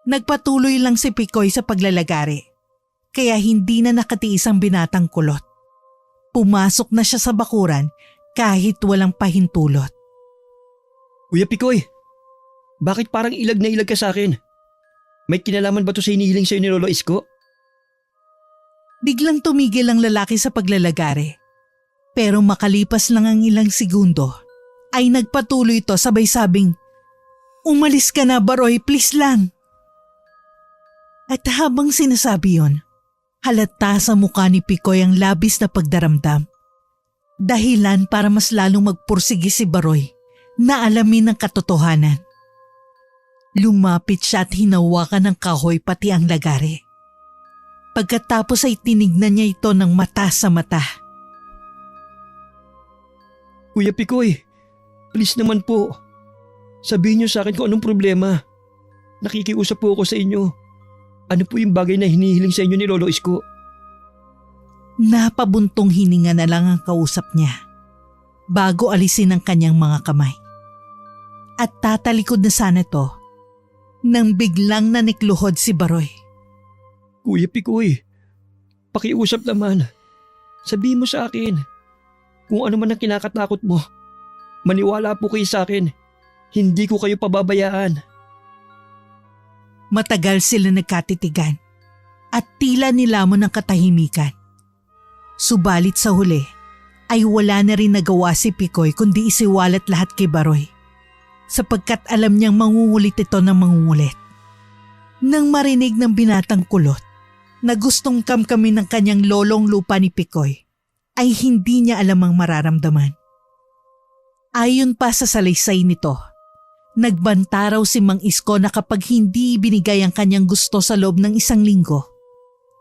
Nagpatuloy lang si Picoy sa paglalagari, kaya hindi na nakatiis ang binatang kulot. Pumasok na siya sa bakuran kahit walang pahintulot. Kuya Picoy, bakit parang ilag na ilag ka sa akin? May kinalaman ba to sa hinihiling sa'yo ni Lolo Isko? Biglang tumigil ang lalaki sa paglalagari. Pero makalipas lang ang ilang segundo, ay nagpatuloy ito sabay sabing, "Umalis ka na, Baroy, please lang." At habang sinasabi yon, halata sa mukha ni Picoy ang labis na pagdaramdam. Dahilan para mas lalong magpursigi si Baroy na alamin ang katotohanan. Lumapit siya at hinawakan ng kahoy pati ang lagari. Pagkatapos ay tinignan niya ito ng mata sa mata. Kuya Picoy, please naman po. Sabihin niyo sa akin kung anong problema. Nakikiusap po ako sa inyo. Ano po yung bagay na hinihiling sa inyo ni Lolo Isko? Napabuntong hininga na lang ang kausap niya bago alisin ang kanyang mga kamay. At tatalikod na sana to nang biglang nanikluhod si Baroy. Kuya Picoy, pakiusap naman. Sabihin mo sa akin kung ano man ang kinakatakot mo. Maniwala po kayo sa akin. Hindi ko kayo pababayaan. Matagal sila nagkatitigan at tila nilamon ng katahimikan. Subalit sa huli ay wala na rin nagawa si Picoy kundi isiwalat lahat kay Baroy sapagkat alam niyang mangungulit ito ng mangungulit. Nang marinig ng binatang kulot na gustong kamkamin ng kanyang lolong lupa ni Picoy ay hindi niya alam ang mararamdaman. Ayon pa sa salaysay nito, Nagbanta raw si Mang Isko na kapag hindi ibinigay ang kanyang gusto sa loob ng 1 linggo,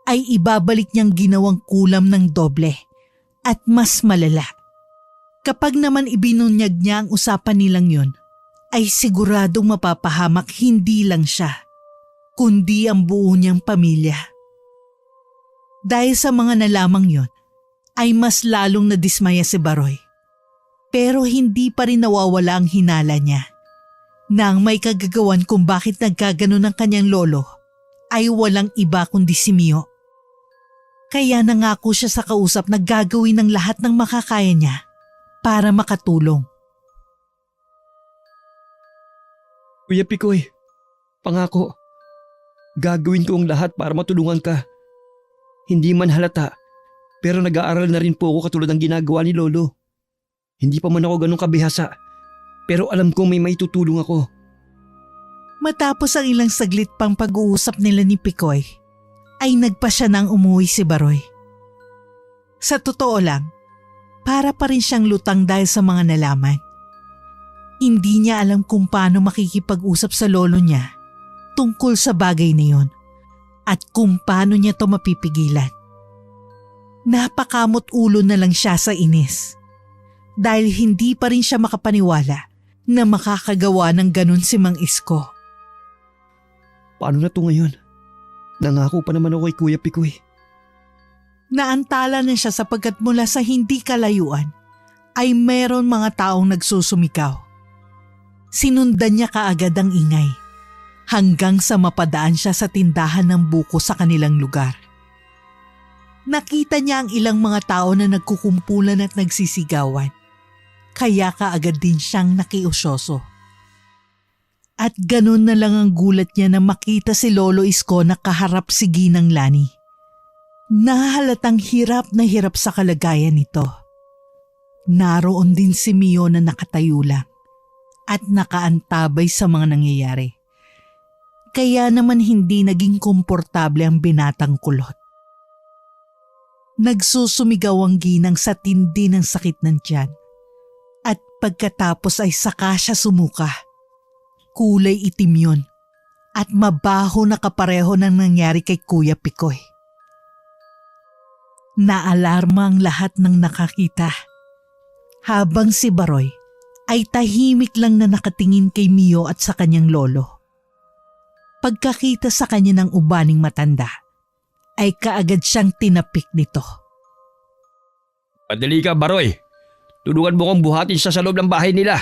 ay ibabalik niyang ginawang kulam ng doble at mas malala. Kapag naman ibinunyag niya ang usapan nilang yun, ay siguradong mapapahamak hindi lang siya, kundi ang buo niyang pamilya. Dahil sa mga nalamang yun, ay mas lalong nadismaya si Baroy. Pero hindi pa rin nawawala ang hinala niya. Nang may kagagawan kung bakit nagkaganon ang kanyang lolo, ay walang iba kundi si Mio. Kaya nangako siya sa kausap na gagawin ng lahat ng makakaya niya para makatulong. Kuya Pikoy, pangako, gagawin ko ang lahat para matulungan ka. Hindi man halata, pero nag-aaral na rin po ako katulad ng ginagawa ni Lolo. Hindi pa man ako ganun kabihasa, pero alam kong may maitutulong ako. Matapos ang ilang saglit pang pag-uusap nila ni Pikoy, ay nagpa siya nang umuwi si Baroy. Sa totoo lang, para pa rin siyang lutang dahil sa mga nalaman. Hindi niya alam kung paano makikipag-usap sa lolo niya tungkol sa bagay na yun at kung paano niya to mapipigilan. Napakamot ulo na lang siya sa inis dahil hindi pa rin siya makapaniwala na makakagawa ng ganun si Mang Isko. Paano na to ngayon? Nangako pa naman ako kay Kuya Pikoy. Naantala na siya sapagkat mula sa hindi kalayuan ay meron mga taong nagsusumikaw. Sinundan niya kaagad ang ingay hanggang sa mapadaan siya sa tindahan ng buko sa kanilang lugar. Nakita niya ang ilang mga tao na nagkukumpulan at nagsisigawan, kaya kaagad din siyang nakiusyoso. At ganun na lang ang gulat niya na makita si Lolo Isko na kaharap si Ginang Lani. Nahalatang hirap na hirap sa kalagayan nito. Naroon din si Mio na nakatayo lang at nakaantabay sa mga nangyayari. Kaya naman hindi naging komportable ang binatang kulot. Nagsusumigaw ang Ginang sa tindi ng sakit ng tiyan at pagkatapos ay saka siya sumuka. Kulay itim yun at mabaho na kapareho ng nangyari kay Kuya Pikoy. Naalarma ang lahat ng nakakita. Habang si Baroy ay tahimik lang na nakatingin kay Mio at sa kanyang lolo. Pagkakita sa kanya ng ubaning matanda, ay kaagad siyang tinapik nito. Padali ka, Baroy. Tulungan mo kong buhatin siya sa loob ng bahay nila.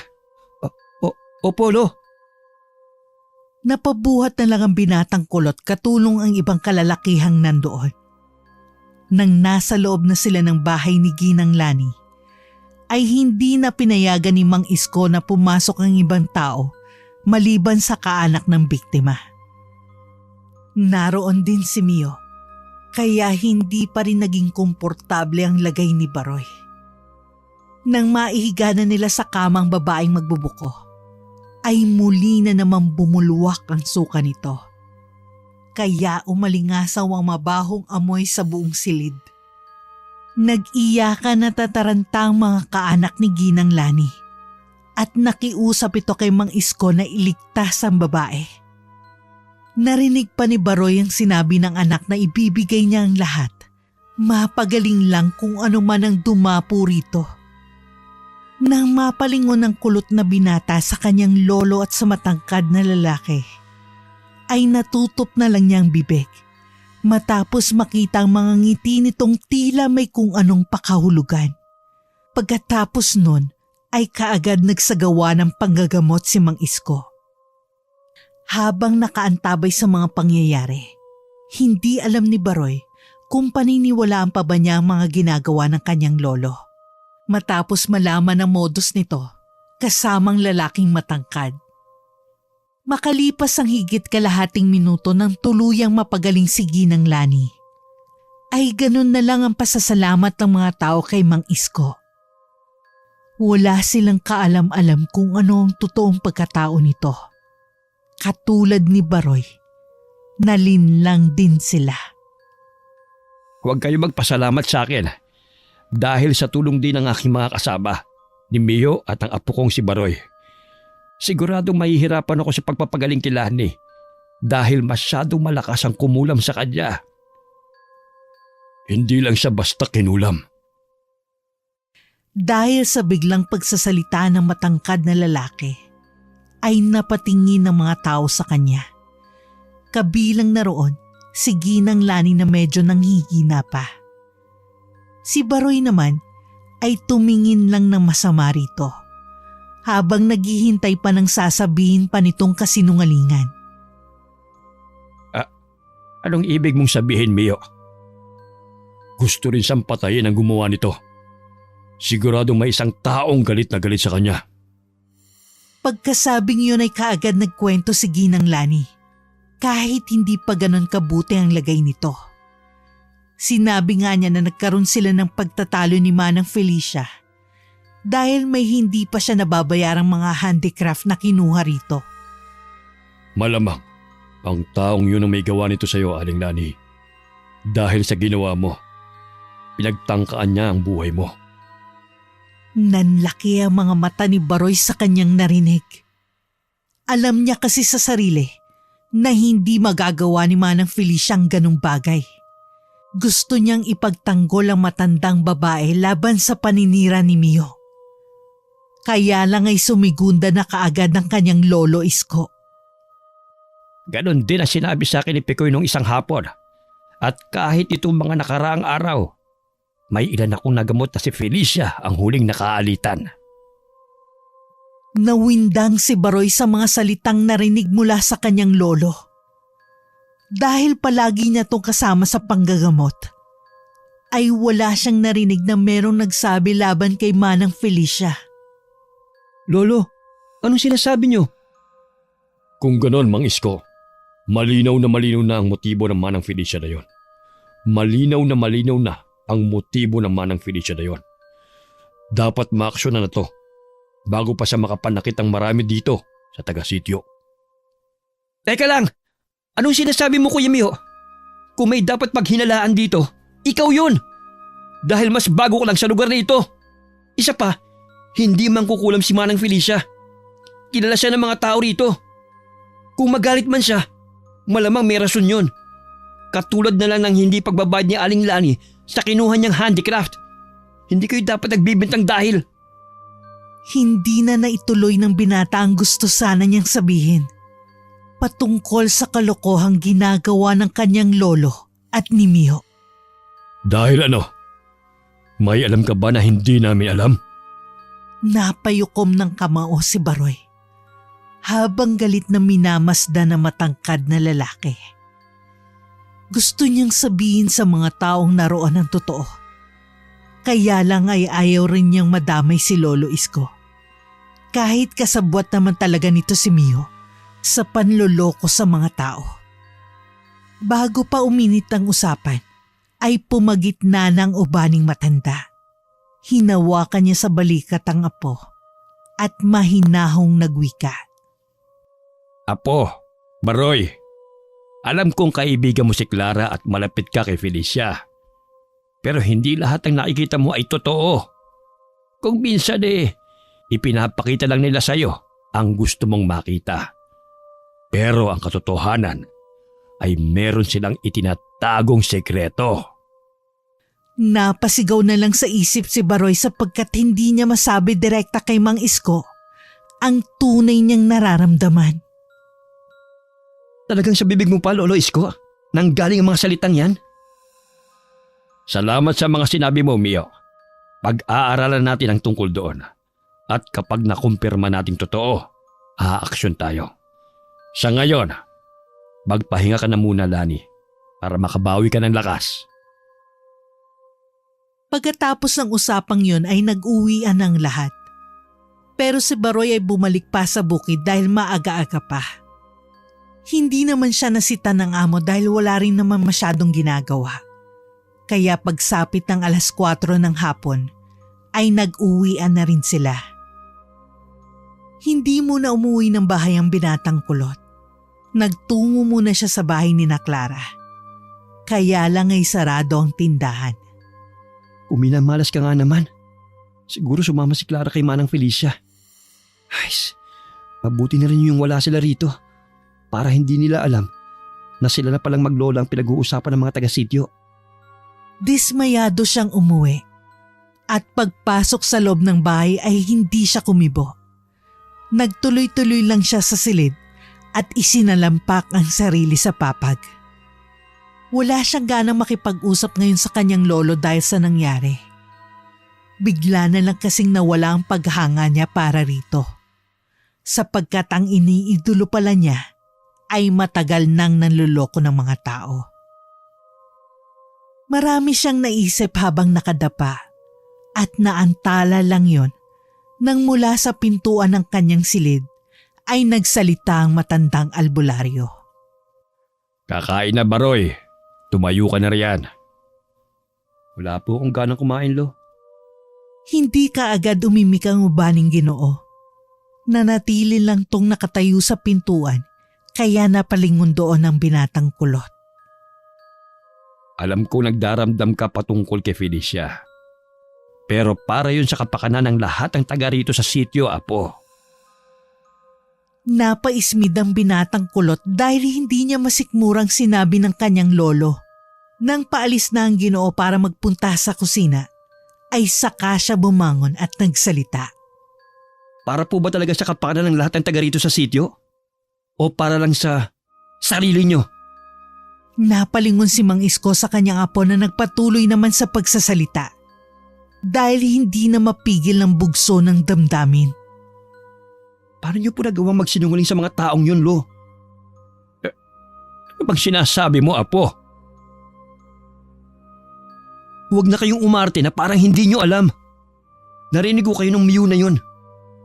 Opo, Lo. Napabuhat na lang ang binatang kulot katulong ang ibang kalalakihang nandoon. Nang nasa loob na sila ng bahay ni Ginang Lani, ay hindi na pinayagan ni Mang Isko na pumasok ang ibang tao maliban sa kaanak ng biktima. Naroon din si Mio, kaya hindi pa rin naging komportable ang lagay ni Baroy. Nang maihiga na nila sa kamang babaeng magbubuko, ay muli na naman bumulwak ang suka nito. Kaya umalingasaw ang mabahong amoy sa buong silid. Nag-iyakan na tataranta ang mga kaanak ni Ginang Lani at nakiusap ito kay Mang Isko na iligtas ang babae. Narinig pa ni Baroy ang sinabi ng anak na ibibigay niya ang lahat. Mapagaling lang kung ano man ang dumapo rito. Nang mapalingon ang kulot na binata sa kanyang lolo at sa matangkad na lalaki, ay natutop na lang niyang bibig matapos makita ang mga ngiti nitong tila may kung anong pakahulugan. Pagkatapos nun ay kaagad nagsagawa ng panggagamot si Mang Isko. Habang nakaantabay sa mga pangyayari, hindi alam ni Baroy kung paniniwalaan pa ba niya ang mga ginagawa ng kanyang lolo. Matapos malaman ang modus nito, kasamang lalaking matangkad. Makalipas ang higit kalahating minuto nang tuluyang mapagaling si Ginang Lani, ay ganun na lang ang pasasalamat ng mga tao kay Mang Isko. Wala silang kaalam-alam kung ano ang totoong pagkatao nito. Katulad ni Baroy, nalinlang din sila. Huwag kayo magpasalamat sa akin dahil sa tulong din ng aking mga kasama, ni Mio at ang apo kong si Baroy. Siguradong mahihirapan ako sa pagpapagaling kay Lani dahil masyadong malakas ang kumulam sa kanya. Hindi lang siya basta kinulam. Dahil sa biglang pagsasalita ng matangkad na lalaki, ay napatingin ng mga tao sa kanya. Kabilang na roon, si Ginang Lani na medyo nanghihina pa. Si Baroy naman ay tumingin lang ng masama rito, habang naghihintay pa ng sasabihin pa nitong kasinungalingan. Anong ibig mong sabihin, Mio? Gusto rin siyang patayin ang gumawa nito. Siguradong may isang taong galit na galit sa kanya. Pagkasabing yun ay kaagad nagkwento si Ginang Lani, kahit hindi pa ganon kabuti ang lagay nito. Sinabi nga niya na nagkaroon sila ng pagtatalo ni Manang Felicia dahil may hindi pa siya nababayarang mga handicraft na kinuha rito. Malamang, ang taong yun ang may gawa nito sa iyo, Aling Lani. Dahil sa ginawa mo, pinagtangkaan niya ang buhay mo. Nanlaki ang mga mata ni Baroy sa kanyang narinig. Alam niya kasi sa sarili na hindi magagawa ni Manang Felicia ang ganong bagay. Gusto niyang ipagtanggol ang matandang babae laban sa paninira ni Mio. Kaya lang ay sumigunda na kaagad ng kanyang lolo Isko. Ganon din ang sinabi sa akin ni Pekoy nung isang hapon. At kahit itong mga nakaraang araw, may ilan akong nagamot na si Felicia ang huling nakaalitan. Nawindang si Baroy sa mga salitang narinig mula sa kanyang lolo. Dahil palagi niya itong kasama sa panggagamot, ay wala siyang narinig na merong nagsabi laban kay Manang Felicia. Lolo, anong sinasabi niyo? Kung ganon, Mang Isko, malinaw na ang motibo ng Manang Felicia na yon. Malinaw na ang motibo ng Manang Felicia na yon. Dapat maaksyon na to bago pa siya makapanakit ang marami dito sa taga-sityo. Teka lang! Anong sinasabi mo, Kuya Mio? Kung may dapat paghinalaan dito, ikaw yun! Dahil mas bago ka lang sa lugar na ito. Isa pa, hindi man kukulam si Manang Felicia. Kilala siya ng mga tao rito. Kung magalit man siya, malamang may rason yun. Katulad na lang ng hindi pagbabayad ni Aling Lani sa kinuha niyang handicraft. Hindi kayo dapat nagbibintang dahil. Hindi na naituloy ng binata ang gusto sana niyang sabihin. Patungkol sa kalokohang ginagawa ng kanyang lolo at ni Mio. Dahil ano? May alam ka ba na hindi namin alam? Napayukom ng kamao si Baroy habang galit na minamasdan ng matangkad na lalaki. Gusto niyang sabihin sa mga taong naroon ang totoo. Kaya lang ay ayaw rin niyang madamay si Lolo Isko. Kahit kasabwat naman talaga nito si Mio sa panloloko sa mga tao. Bago pa uminit ang usapan, ay pumagitna ng ubaning matanda. Hinawakan niya sa balikat ang apo at mahinahong nagwika. Apo, Baroy, alam kong kaibigan mo si Clara at malapit ka kay Felicia. Pero hindi lahat ng nakikita mo ay totoo. Kung minsan ipinapakita lang nila sa'yo ang gusto mong makita. Pero ang katotohanan ay meron silang itinatagong sekreto. Napasigaw na lang sa isip si Baroy sapagkat hindi niya masabi direkta kay Mang Isko ang tunay niyang nararamdaman. Talagang sa bibig mo pa, Lolo Isko, nanggaling ang mga salitang yan? Salamat sa mga sinabi mo, Mio. Pag-aaralan natin ang tungkol doon. At kapag nakumpirma nating totoo, aaksyon tayo. Sa ngayon, magpahinga ka na muna, Lani, para makabawi ka ng lakas. Pagkatapos ng usapang yun ay nag-uwian ang lahat. Pero si Baroy ay bumalik pa sa bukid dahil maaga-aga pa. Hindi naman siya nasita ng amo dahil wala rin naman masyadong ginagawa. Kaya pagsapit ng 4:00 ng hapon ay nag-uwian na rin sila. Hindi muna umuwi ng bahay ang binatang kulot. Nagtungo muna siya sa bahay ni na Clara. Kaya lang ay sarado ang tindahan. Uminamalas ka nga naman. Siguro sumama si Clara kay Manang Felicia. Ay, Mabuti na rin yung wala sila rito para hindi nila alam na sila na palang maglola ang pinag-uusapan ng mga taga-sityo. Dismayado siyang umuwi at pagpasok sa loob ng bahay ay hindi siya kumibo. Nagtuloy-tuloy lang siya sa silid at isinalampak ang sarili sa papag. Wala siyang ganang makipag-usap ngayon sa kanyang lolo dahil sa nangyari. Bigla na lang kasing nawala ang paghanga niya para rito. Sapagkat ang iniidolo pala niya ay matagal nang nanloloko ng mga tao. Marami siyang naisip habang nakadapa at naantala lang yon nang mula sa pintuan ng kanyang silid ay nagsalita ang matandang albularyo. Kakain na, Baroy. Tumayo ka na riyan. Wala po akong ganang kumain, Lo. Hindi kaagad umimik ang ubaning Ginoo. Nanatili lang tong nakatayo sa pintuan kaya napalingon doon ang binatang kulot. Alam ko nagdaramdam ka patungkol kay Felicia. Pero para yun sa kapakanan ng lahat ng taga rito sa sityo, Apo. Napaismid ang binatang kulot dahil hindi niya masikmurang sinabi ng kanyang lolo. Nang paalis na ang Ginoo para magpunta sa kusina, ay saka siya bumangon at nagsalita. Para po ba talaga sa kapakanan ng lahat ng taga rito sa sityo? O para lang sa sarili nyo? Napalingon si Mang Isko sa kanyang apo na nagpatuloy naman sa pagsasalita dahil hindi na mapigil ang bugso ng damdamin. Paano nyo po nagawang magsinungaling sa mga taong yun, Lo? Ano bang sinasabi mo, Apo? Huwag na kayong umarte na parang hindi nyo alam. Narinig ko kayo ng miyo na yun.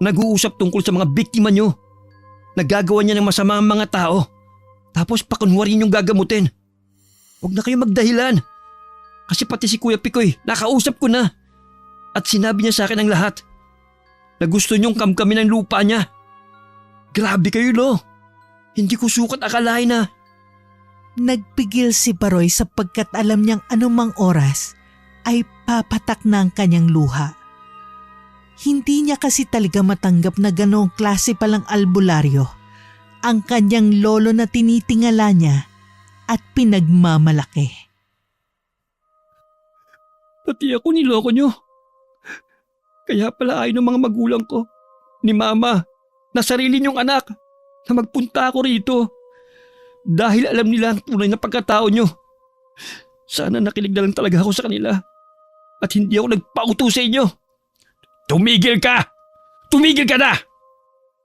Nag-uusap tungkol sa mga biktima nyo. Nagagawa niya ng masama ang mga tao. Tapos pakunwarin yung gagamutin. Huwag na kayong magdahilan. Kasi pati si Kuya Pikoy, nakausap ko na. At sinabi niya sa akin ang lahat. Na gusto niyong kamkamin ang lupa niya. Grabe kayo, Lo. Hindi ko sukat akalain na. Nagpigil si Baroy sapagkat alam niyang anumang oras ay papatak na ang kanyang luha. Hindi niya kasi talaga matanggap na ganoong klase palang albularyo ang kanyang lolo na tinitingala niya at pinagmamalaki. Pati ako niloko niyo. Kaya pala ayaw ng mga magulang ko, ni Mama, na sarili niyong anak, na magpunta ako rito. Dahil alam nila ang tunay na pagkatao niyo. Sana nakinig na lang talaga ako sa kanila. At hindi ako nagpauto sa inyo. Tumigil ka! Tumigil ka na!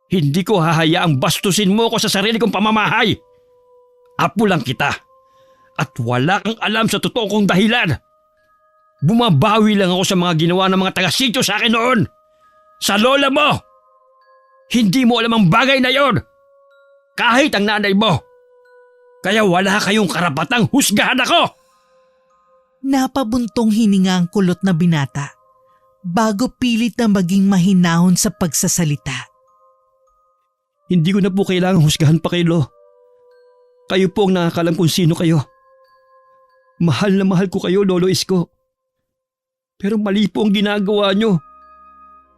Hindi ko hahayaang bastusin mo ko sa sarili kong pamamahay. Apo lang kita. At wala kang alam sa totoo kong dahilan. Bumabawi lang ako sa mga ginawa ng mga taga-sityo sa akin noon. Sa lola mo. Hindi mo alam ang bagay na yon. Kahit ang nanay mo. Kaya wala kayong karapatang husgahan ako. Napabuntong hininga ang kulot na binata bago pilit na maging mahinahon sa pagsasalita. Hindi ko na po kailangang husgahan pa kayo, Lo. Kayo po ang nakakalam kung sino kayo. Mahal na mahal ko kayo, Lolo Isko. Pero mali po ang ginagawa nyo.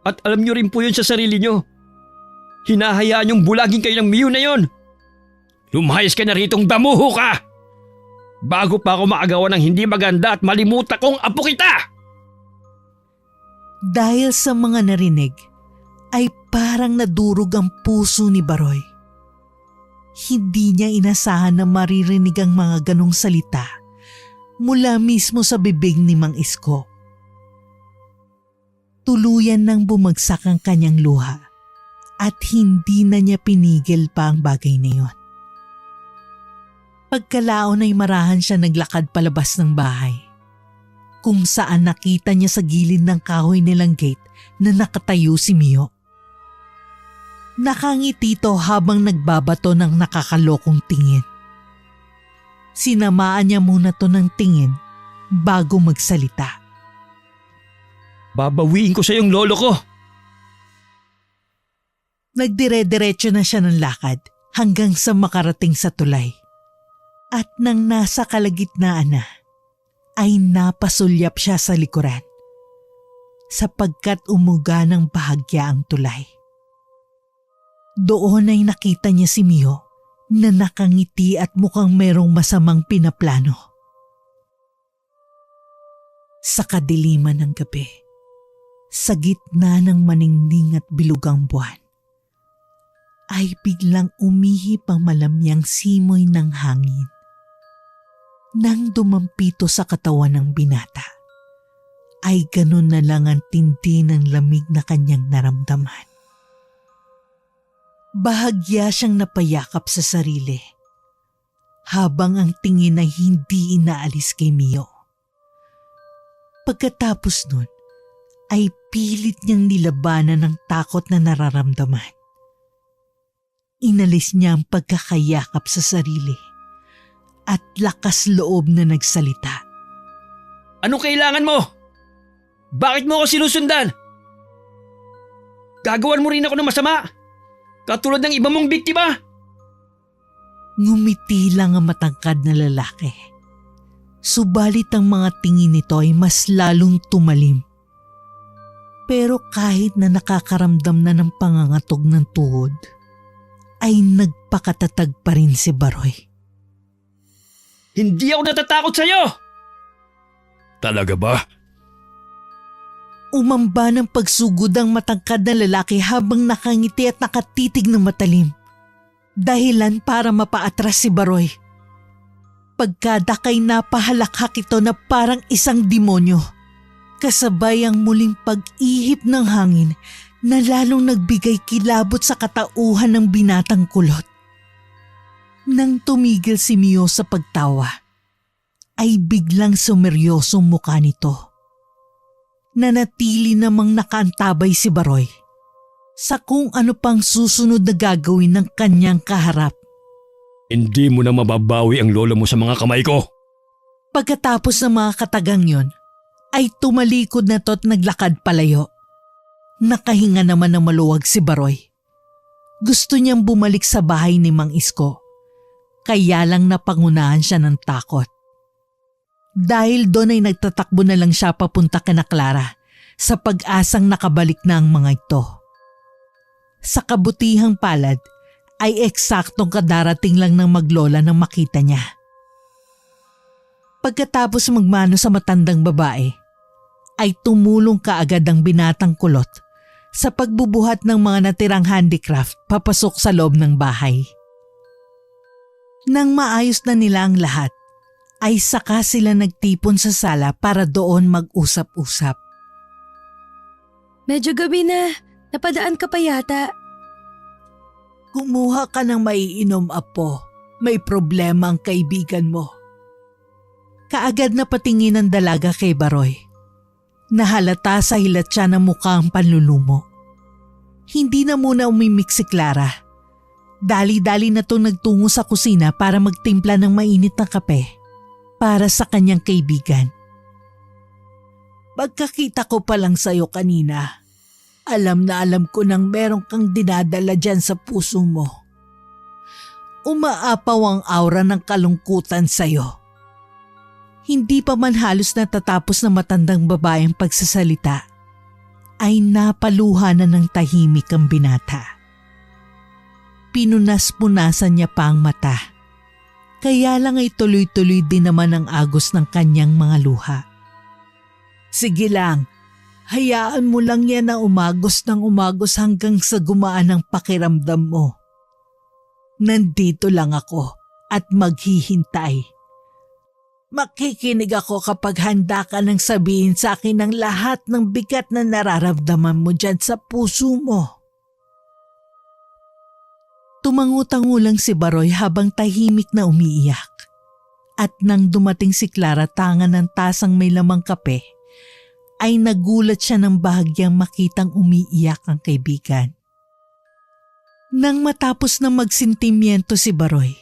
At alam nyo rin po yun sa sarili nyo. Hinahayaan yung bulagin kayo ng miyo na yon. Lumayas ka na ritong damuho ka! Bago pa ako maagawa ng hindi maganda at malimuta kong apo kita! Dahil sa mga narinig, ay parang nadurog ang puso ni Baroy. Hindi niya inasahan na maririnig ang mga ganong salita mula mismo sa bibig ni Mang Isko. Tuluyan nang bumagsak ang kanyang luha at hindi na niya pinigil pa ang bagay na iyon. Pagkalaon ay marahan siya naglakad palabas ng bahay, kung saan nakita niya sa gilid ng kahoy nilang gate na nakatayo si Mio. Nakangiti ito habang nagbabato ng nakakalokong tingin. Sinamaan niya muna to ng tingin bago magsalita. Babawiin ko sa yung lolo ko! Nagdire-diretso na siya ng lakad hanggang sa makarating sa tulay. At nang nasa kalagitnaan na, ay napasulyap siya sa likuran sapagkat umuga ng bahagya ang tulay. Doon ay nakita niya si Mio na nakangiti at mukhang merong masamang pinaplano. Sa kadiliman ng gabi, sa gitna ng maningning at bilugang buwan, ay biglang umihip ang malamyang simoy ng hangin. Nang dumampito sa katawan ng binata, ay ganun na lang ang tindi ng lamig na kanyang naramdaman. Bahagya siyang napayakap sa sarili, habang ang tingin ay hindi inaalis kay Mio. Pagkatapos nun, ay pilit niyang nilabanan ng takot na nararamdaman. Inalis niya ang pagkakayakap sa sarili at lakas loob na nagsalita. Anong kailangan mo? Bakit mo ako sinusundan? Gagawan mo rin ako ng masama? Katulad ng iba mong biktima? Ngumiti lang ang matangkad na lalaki. Subalit ang mga tingin nito ay mas lalong tumalim. Pero kahit na nakakaramdam na ng pangangatog ng tuhod, ay nagpakatatag pa rin si Baroy. Hindi ako natatakot sa'yo! Talaga ba? Umamba ng pagsugod ang matangkad na lalaki habang nakangiti at nakatitig ng matalim. Dahilan para mapaatras si Baroy. Pagkadakay napahalakhak ito na parang isang demonyo. Kasabay ang muling pag-ihip ng hangin na lalong nagbigay kilabot sa katauhan ng binatang kulot. Nang tumigil si Mio sa pagtawa, ay biglang sumeryosong mukha nito. Nanatili namang nakaantabay si Baroy sa kung ano pang susunod na gagawin ng kanyang kaharap. Hindi mo na mababawi ang lolo mo sa mga kamay ko. Pagkatapos ng mga katagang yon, ay tumalikod na to't naglakad palayo. Nakahinga naman ng maluwag si Baroy. Gusto niyang bumalik sa bahay ni Mang Isko, kaya lang napangunahan siya ng takot. Dahil doon ay nagtatakbo na lang siya papunta kina Clara sa pag-asang nakabalik na ang mga ito. Sa kabutihang palad ay eksaktong kadarating lang ng maglola nang makita niya. Pagkatapos magmano sa matandang babae, ay tumulong kaagad ang binatang kulot sa pagbubuhat ng mga natirang handicraft papasok sa loob ng bahay. Nang maayos na nila ang lahat, ay saka sila nagtipon sa sala para doon mag-usap-usap. Medyo gabi na. Napadaan ka pa yata. Kumuha ka ng maiinom, Apo. May problema ang kaibigan mo. Kaagad na patingin ng dalaga kay Baroy. Nahalata sa hilat siya ng mukha ang panlulumo. Hindi na muna umimik si Clara. Dali-dali na to nagtungo sa kusina para magtimpla ng mainit na kape para sa kanyang kaibigan. Pagkakita ko pa lang sa'yo kanina, alam na alam ko nang meron kang dinadala dyan sa puso mo. Umaapaw ang aura ng kalungkutan sa'yo. Hindi pa man halos natatapos na matandang babaeng pagsasalita, ay napaluha na ng tahimik ang binata. Pinunas-punasan niya pa ang mata, kaya lang ay tuloy-tuloy din naman ang agos ng kanyang mga luha. Sige lang, hayaan mo lang yan na umagos ng umagos hanggang sa gumaan ang pakiramdam mo. Nandito lang ako at maghihintay. Makikinig ako kapag handa ka nang sabihin sa akin ang lahat ng bigat na nararamdaman mo dyan sa puso mo. Tumangutango lang si Baroy habang tahimik na umiiyak. At nang dumating si Clara tangan ng tasang may lamang kape, ay nagulat siya ng bahagyang makitang umiiyak ang kaibigan. Nang matapos na magsintimiento si Baroy,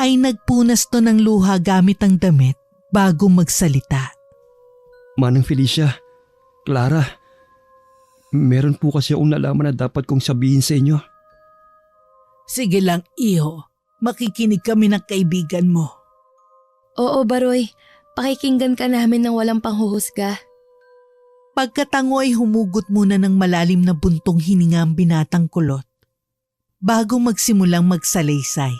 ay nagpunas to ng luha gamit ang damit bago magsalita. Manang Felicia, Clara, meron po kasi akong nalaman na dapat kong sabihin sa inyo. Sige lang, iho. Makikinig kami ng kaibigan mo. Oo, Baroy. Pakikinggan ka namin ng walang panghuhusga. Pagkatango ay humugot muna ng malalim na buntong hininga ang binatang kulot bago magsimulang magsalaysay.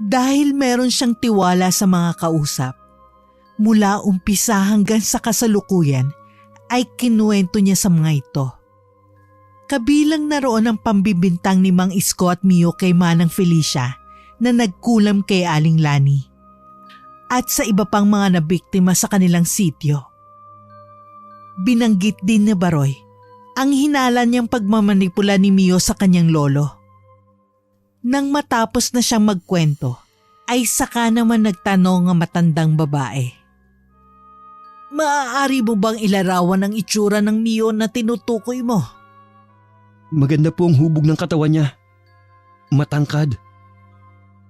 Dahil meron siyang tiwala sa mga kausap, mula umpisa hanggang sa kasalukuyan ay kinuwento niya sa mga ito. Kabilang naroon ang pambibintang ni Mang Isko at Mio kay Manang Felicia na nagkulam kay Aling Lani at sa iba pang mga nabiktima sa kanilang sityo. Binanggit din ni Baroy ang hinala niyang pagmamanipula ni Mio sa kanyang lolo. Nang matapos na siyang magkwento, ay saka naman nagtanong ang matandang babae. Maaari mo bang ilarawan ang itsura ng Mio na tinutukoy mo? Maganda po ang hubog ng katawan niya. Matangkad.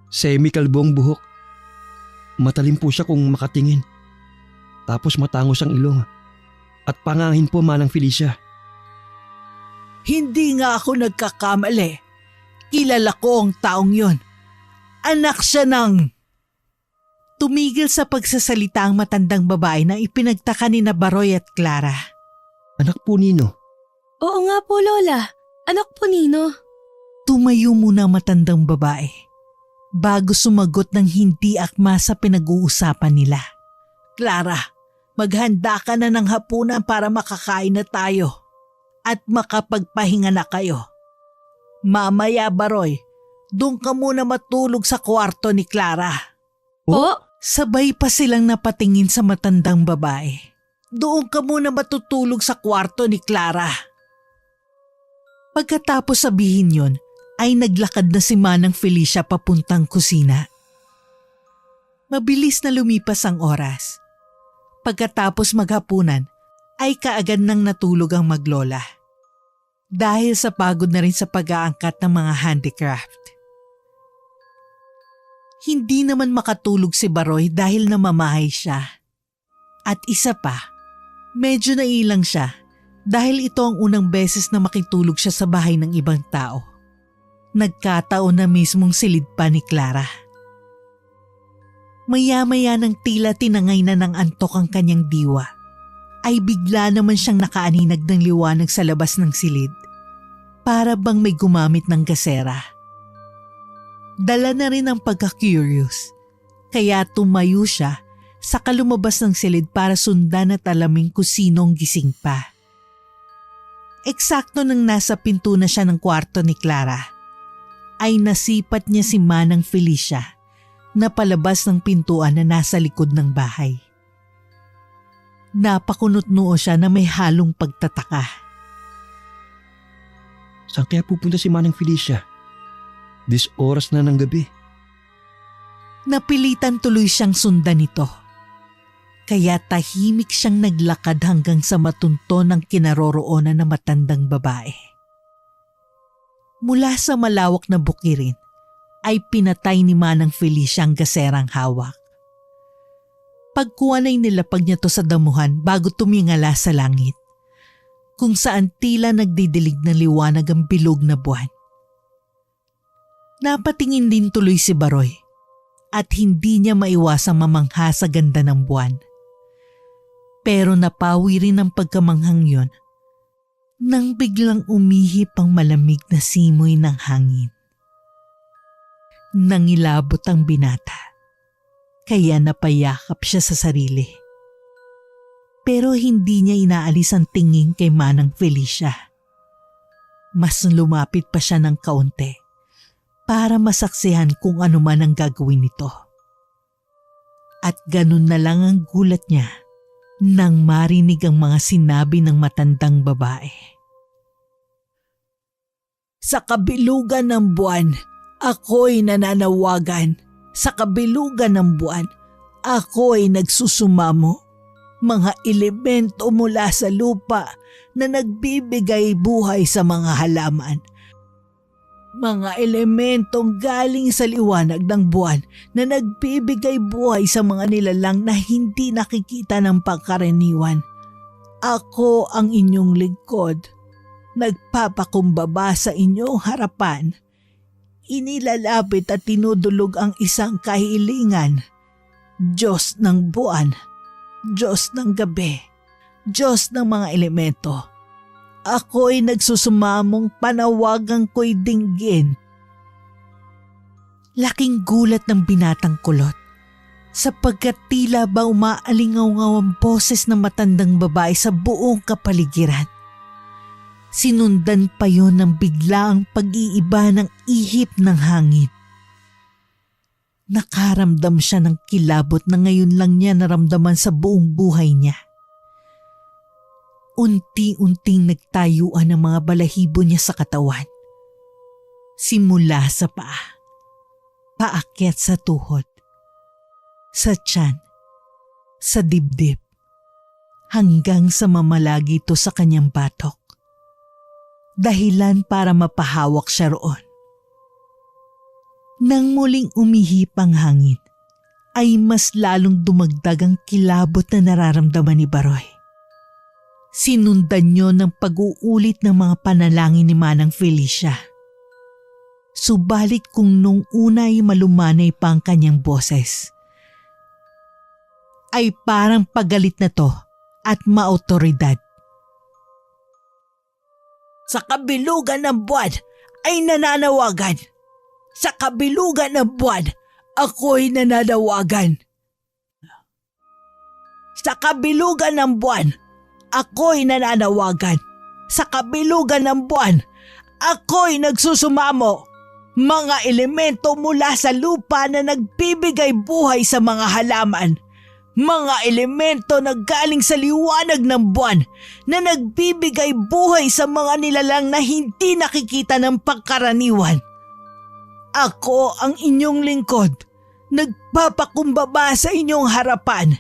Semi-kalbo ang buhok. Matalim po siya kung makatingin. Tapos matangos ang ilong. At pangangin po, Manang Felicia. Hindi nga ako nagkakamali. Kilala ko ang taong yon. Anak siya ng... Tumigil sa pagsasalita ang matandang babae na ipinagtaka ni na Baroy at Clara. Anak po nino. Oo nga po, Lola. Anak po nino. Tumayo muna ang matandang babae bago sumagot ng hindi akma sa pinag-uusapan nila. Clara, maghanda ka na ng hapunan para makakain na tayo at makapagpahinga na kayo. Mamaya, Baroy, doon ka muna matulog sa kwarto ni Clara. Po? Sabay pa silang napatingin sa matandang babae. Doon ka muna matutulog sa kwarto ni Clara. Pagkatapos sabihin yon, ay naglakad na si Manang Felicia papuntang kusina. Mabilis na lumipas ang oras. Pagkatapos maghapunan, ay kaagad nang natulog ang maglola. Dahil sa pagod na rin sa pag-aangkat ng mga handicraft. Hindi naman makatulog si Baroy dahil namamahay siya. At isa pa, medyo nailang siya dahil ito ang unang beses na makitulog siya sa bahay ng ibang tao. Nagkataon na mismong silid pa ni Clara. Maya-maya nang tila tinangay na ng antok ang kanyang diwa, ay bigla naman siyang nakaaninag ng liwanag sa labas ng silid. Para bang may gumamit ng gasera. Dala na rin ang pagka-curious, kaya tumayo siya saka lumabas ng silid para sundan at alamin kung sinong gising pa. Eksakto nang nasa pinto na siya ng kwarto ni Clara, ay nasipat niya si Manang Felicia na palabas ng pintuan na nasa likod ng bahay. Napakunot noo siya na may halong pagtataka. Saan kaya pupunta si Manang Felicia? This oras na ng gabi. Napilitan tuloy siyang sundan ito. Kaya tahimik siyang naglakad hanggang sa matunto ng kinaroroonan ng matandang babae. Mula sa malawak na bukirin, ay pinatay ni Manang Felicia ang gaserang hawak. Pagkuha ay nilapag niya to sa damuhan bago tumingala sa langit, kung saan tila nagdidilig ng liwanag ang bilog na buwan. Napatingin din tuloy si Baroy at hindi niya maiwasang mamangha sa ganda ng buwan. Pero napawi rin ang pagkamanghang yon nang biglang umihip ang malamig na simoy ng hangin. Nangilabot ang binata, kaya napayakap siya sa sarili. Pero hindi niya inaalis ang tingin kay Manang Felicia. Mas lumapit pa siya ng kaunti para masaksihan kung ano man ang gagawin nito. At ganun na lang ang gulat niya nang marinig ang mga sinabi ng matandang babae. Sa kabilugan ng buwan, ako'y nananawagan. Sa kabilugan ng buwan, ako'y nagsusumamo. Mga elemento mula sa lupa na nagbibigay buhay sa mga halaman. Mga elementong galing sa liwanag ng buwan na nagbibigay buhay sa mga nilalang na hindi nakikita ng pangkaraniwan. Ako ang inyong lingkod. Nagpapakumbaba sa inyong harapan. Inilalapit at tinudulog ang isang kahilingan. Diyos ng buwan. Diyos ng gabi, Diyos ng mga elemento, Ako'y nagsusumamong panawagan ko'y dinggin. Laking gulat ng binatang kulot sapagkat tila ba umaalingaw-ngaw ang boses ng matandang babae sa buong kapaligiran. Sinundan pa yon ng biglaang pag-iiba ng ihip ng hangin. Nakaramdam siya ng kilabot na ngayon lang niya naramdaman sa buong buhay niya. Unti-unting nagtayuan ang mga balahibo niya sa katawan. Simula sa paa, paakyat sa tuhod, sa tiyan, sa dibdib, hanggang sa mamalagi ito sa kanyang batok. Dahilan para mapahawak siya roon. Nang muling umihip ang hangin, ay mas lalong dumagdag ang kilabot na nararamdaman ni Baroy. Sinundan niyo ng pag-uulit ng mga panalangin ni Manang Felicia. Subalit kung nung una ay malumanay pa ang kanyang boses, ay parang pagalit na to at maautoridad. Sa kabilugan ng buwan ay nananawagan. Sa kabilugan ng buwan, ako'y nananawagan. Sa kabilugan ng buwan, ako'y nananawagan. Sa kabilugan ng buwan, ako'y nagsusumamo. Mga elemento mula sa lupa na nagbibigay buhay sa mga halaman. Mga elemento na galing sa liwanag ng buwan na nagbibigay buhay sa mga nilalang na hindi nakikita ng pangkaraniwan. Ako ang inyong lingkod, nagpapakumbaba sa inyong harapan.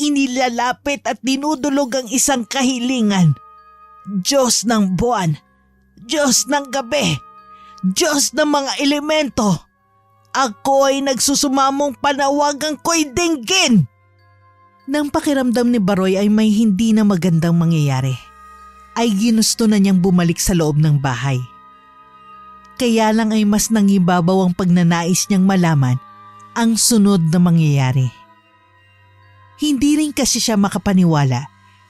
Inilalapit at dinudulog ang isang kahilingan. Diyos ng buwan, Diyos ng gabi, Diyos ng mga elemento. Ako ay nagsusumamong panawagan ko'y dinggin. Nang pakiramdam ni Baroy ay may hindi na magandang mangyayari, ay ginusto na niyang bumalik sa loob ng bahay. Kaya lang ay mas nangibabaw ang pagnanais niyang malaman ang sunod na mangyayari. Hindi rin kasi siya makapaniwala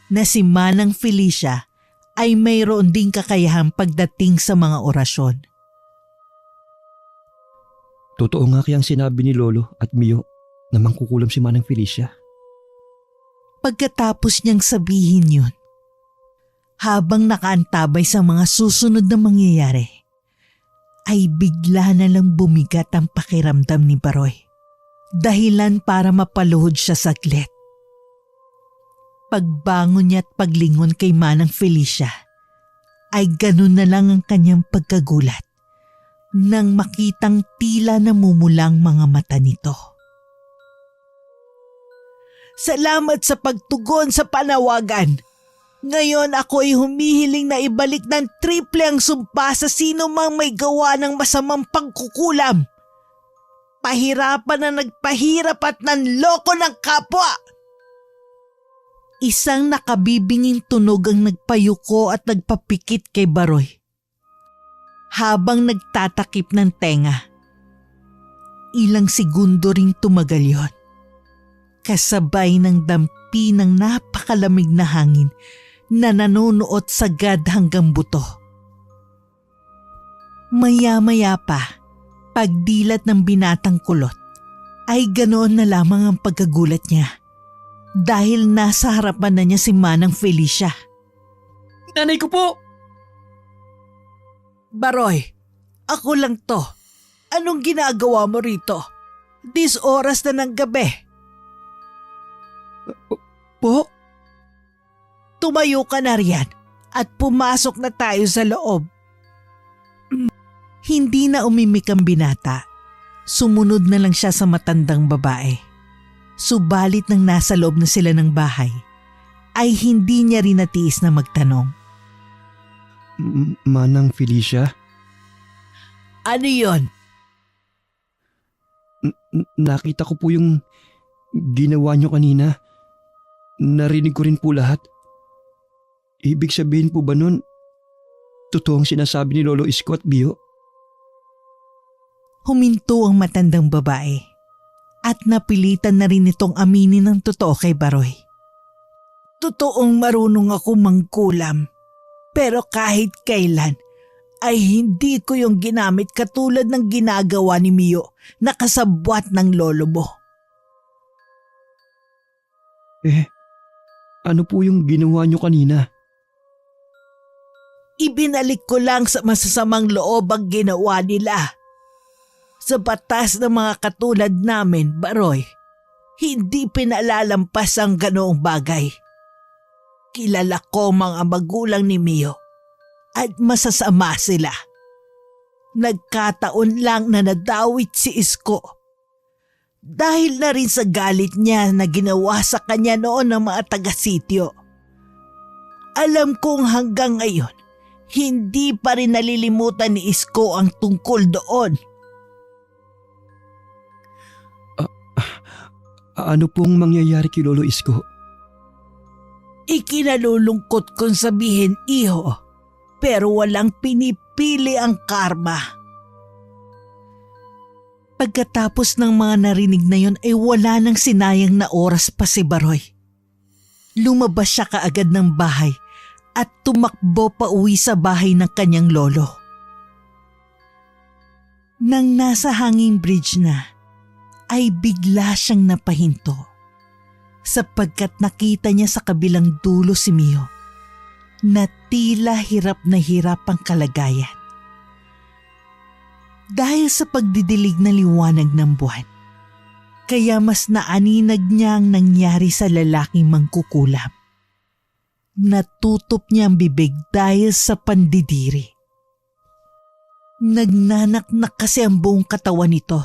na si Manang Felicia ay mayroon ding kakayahang pagdating sa mga orasyon. Totoo nga kayang sinabi ni Lolo at Mio na mangkukulam si Manang Felicia. Pagkatapos niyang sabihin yun, habang nakaantabay sa mga susunod na mangyayari, ay bigla na lang bumigat ang pakiramdam ni Baroy. Dahilan para mapaluhod siya saglit. Pagbangon niya at paglingon kay Manang Felicia, ay ganun na lang ang kanyang pagkagulat nang makitang tila namumulang mga mata nito. Salamat sa pagtugon sa panawagan. Ngayon ako'y humihiling na ibalik ng triple ang sumpa sa sino mang may gawa ng masamang pagkukulam. Pahirapan na nagpahirap at nanloko ng kapwa. Isang nakabibinging tunog ang nagpayuko at nagpapikit kay Baroy. Habang nagtatakip ng tenga, ilang segundo ring tumagal yon. Kasabay ng dampi ng napakalamig na hangin na nanunuot sagad hanggang buto. Maya-maya pa, pagdilat ng binatang kulot, ay ganoon na lamang ang pagkagulat niya dahil nasa harapan na niya si Manang Felicia. Nanay ko po! Baroy, ako lang to. Anong ginagawa mo rito? Dis oras na ng gabi. Po? Tumayo ka na riyan at pumasok na tayo sa loob. Hindi na umimik ang binata. Sumunod na lang siya sa matandang babae. Subalit nang nasa loob na sila ng bahay, ay hindi niya rin natiis na magtanong. Manang Felicia? Ano yon? Nakita ko po yung ginawa niyo kanina. Narinig ko rin po lahat. Ibig sabihin po ba nun, totoo ang sinasabi ni Lolo Isko at Bio? Huminto ang matandang babae at napilitan na rin itong aminin ng totoo kay Baroy. Totoong marunong ako mangkulam. Pero kahit kailan ay hindi ko yung ginamit katulad ng ginagawa ni Mio na kasabwat ng lolo mo. Ano po yung ginawa nyo kanina? Ibinalik ko lang sa masasamang loob ang ginawa nila. Sa batas ng mga katulad namin, Baroy, hindi pinalalampas ang ganoong bagay. Kilala ko mga magulang ni Mio at masasama sila. Nagkataon lang na nadawit si Isko. Dahil na rin sa galit niya na ginawa sa kanya noon ng mga taga-sityo. Alam kong hanggang ngayon, hindi pa rin nalilimutan ni Isko ang tungkol doon. Ano pong mangyayari kay Lolo Isko? Ikinalulungkot kong sabihin, iho, pero walang pinipili ang karma. Pagkatapos ng mga narinig na yon ay wala nang sinayang na oras pa si Baroy. Lumabas siya kaagad ng bahay at tumakbo pa uwi sa bahay ng kanyang lolo. Nang nasa hanging bridge na, ay bigla siyang napahinto sapagkat nakita niya sa kabilang dulo si Mio na tila hirap na hirap ang kalagayan. Dahil sa pagdidilig na liwanag ng buwan, kaya mas naaninag niya ang nangyari sa lalaking mangkukulam. Natutop niya ang bibig dahil sa pandidiri. Nagnanaknak kasi ang buong katawan nito.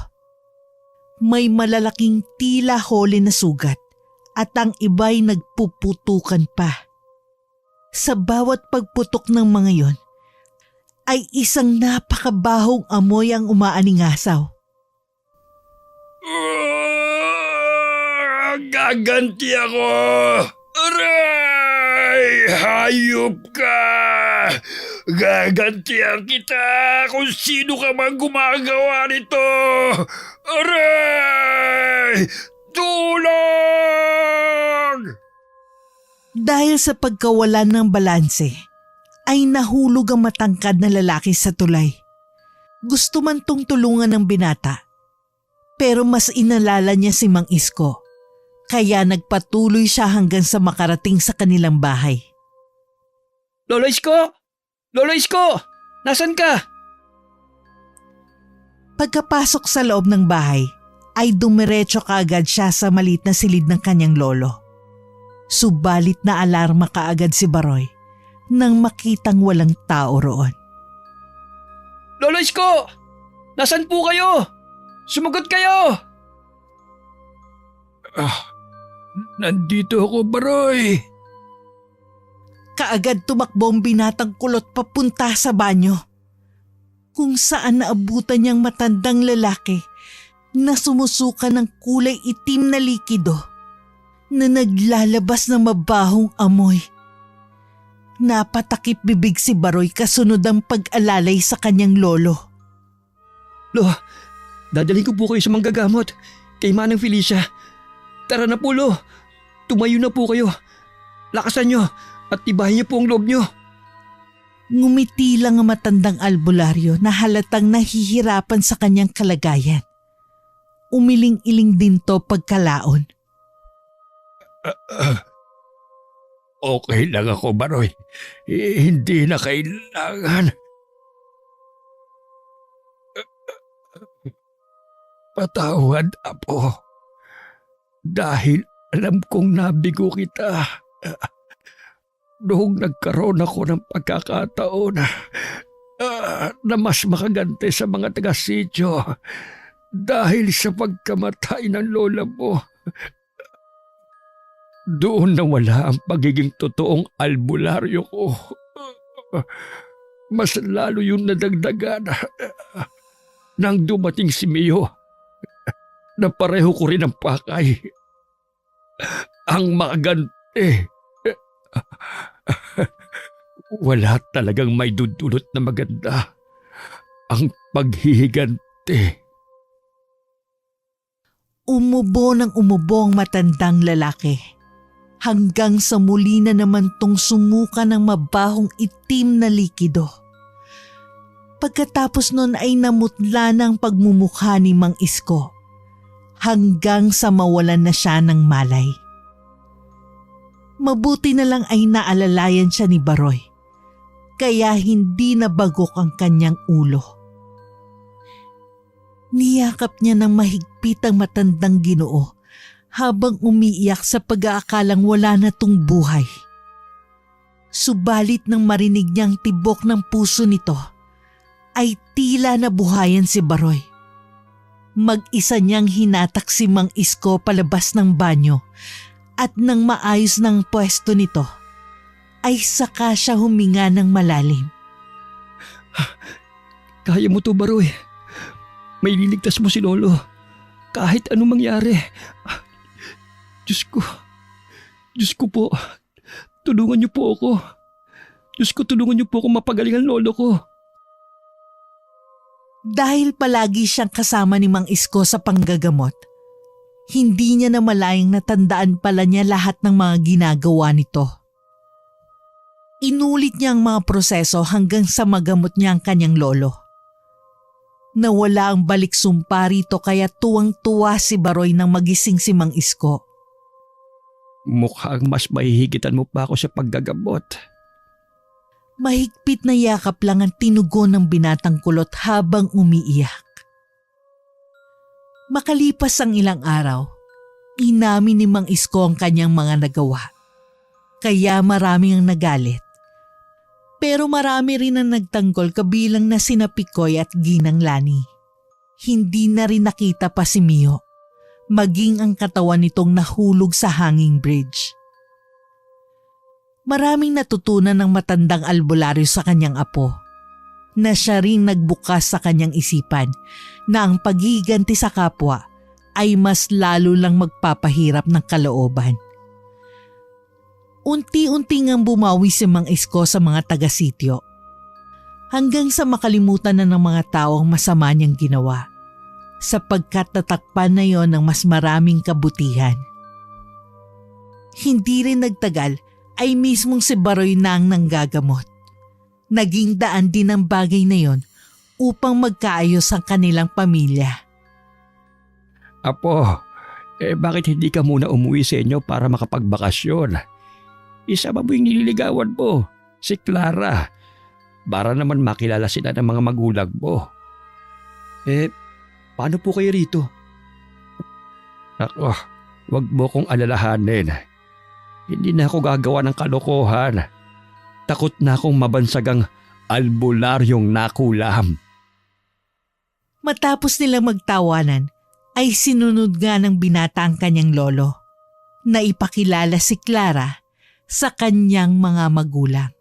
May malalaking tila hole na sugat at ang iba'y nagpuputukan pa. Sa bawat pagputok ng mga yon, ay isang napakabahong amoy ang umaaningasaw. Gaganti ako! Aray! Hayop ka! Gagantihan kita kung sino ka man gumagawa nito! Aray! Tulong! Dahil sa pagkawalan ng balanse, ay nahulog ang matangkad na lalaki sa tulay. Gusto man tong tulungan ng binata, pero mas inalala niya si Mang Isko, kaya nagpatuloy siya hanggang sa makarating sa kanilang bahay. Lolo Isko! Lolo Isko! Nasaan ka? Pagkapasok sa loob ng bahay, ay dumiretso kaagad siya sa maliit na silid ng kanyang lolo. Subalit na alarma kaagad si Baroy nang makitang walang tao roon. Lolo Isko! Nasaan po kayo? Sumagot kayo! Nandito ako, Baroy. Kaagad tumakbo ang binatang kulot papunta sa banyo, kung saan naabutan niyang matandang lalaki na sumusuka ng kulay itim na likido na naglalabas ng mabahong amoy. Napatakip bibig si Baroy kasunod ang pag-alalay sa kanyang lolo. Lo, dadalhin ko po kayo sa manggagamot kay Manang Felicia. Tara na po, Lo. Tumayo na po kayo. Lakasan nyo at tibahin niyo po ang loob nyo. Ngumiti lang ang matandang albularyo na halatang nahihirapan sa kanyang kalagayan. Umiling-iling din to pagkalaon. Okay lang ako, Baroy. Hindi na kailangan. Patawad, Apo. Dahil alam kong nabigo kita. Noong nagkaroon ako ng pagkakataon na mas makagante sa mga taga-sityo dahil sa pagkamatay ng lola mo. Doon nawala ang pagiging totoong albularyo ko. Mas lalo yung nadagdagan nang dumating si Mio na pareho ko rin ang pakay. Ang makagante. Wala talagang may dudulot na maganda ang paghihigante. Umubo ng umubo ang matandang lalaki hanggang sa muli na naman tong sumuka ng mabahong itim na likido. Pagkatapos nun ay namutla ng pagmumukha ni Mang Isko hanggang sa mawalan na siya ng malay. Mabuti na lang ay naalalayan siya ni Baroy, kaya hindi nabagok ang kanyang ulo. Niyakap niya ng mahigpit ang matandang Ginoo habang umiiyak sa pag-aakalang wala na tong buhay. Subalit nang marinig niyang tibok ng puso nito, ay tila nabuhayan si Baroy. Mag-isa niyang hinatak si Mang Isko palabas ng banyo at nang maayos ng pwesto nito, ay saka siya huminga ng malalim. Kaya mo to, Baroy. May liligtas mo si Lolo. Kahit anong mangyari. Diyos ko po. Tulungan niyo po ako. Diyos ko, tulungan niyo po ako mapagaling ang lolo ko. Dahil palagi siyang kasama ni Mang Isko sa panggagamot, hindi niya na malayang natandaan pala niya lahat ng mga ginagawa nito. Inulit niya ang mga proseso hanggang sa magamot niya ang kanyang lolo. Nawala ang balik sumpa rito kaya tuwang-tuwa si Baroy nang magising si Mang Isko. Mukhang mas mahihigitan mo pa ako sa paggagamot. Mahigpit na yakap lang ang tinugon ng binatang kulot habang umiiyak. Makalipas ang ilang araw, inamin ni Mang Isko ang kanyang mga nagawa. Kaya maraming ang nagalit. Pero marami rin ang nagtanggol kabilang na sina Picoy at Ginang Lani. Hindi na rin nakita pa si Mio, maging ang katawan nitong nahulog sa hanging bridge. Maraming natutunan ng matandang albularyo sa kanyang apo, na siya ring nagbukas sa kanyang isipan na ang paghiganti sa kapwa ay mas lalo lang magpapahirap ng kalooban. Unti-unti ngang bumawi si Mang Isko sa mga taga-sityo, hanggang sa makalimutan na ng mga tao ang masama niyang ginawa, sapagkat natakpan na yon ng mas maraming kabutihan. Hindi rin nagtagal ay mismong si Baroy na ang nanggagamot. Naging daan din ang bagay na yon upang magkaayos ang kanilang pamilya. Apo, bakit hindi ka muna umuwi sa inyo para makapagbakasyon? Isama mo yung nililigawan mo, si Clara. Para naman makilala sila ng mga magulang mo. Paano po kayo rito? Ako, wag mo kong alalahanin. Hindi na ako gagawa ng kalokohan. Takot na akong mabansagang albularyong nakulam. Matapos nilang magtawanan, ay sinunod nga ng binata ang kanyang lolo na ipakilala si Clara sa kanyang mga magulang.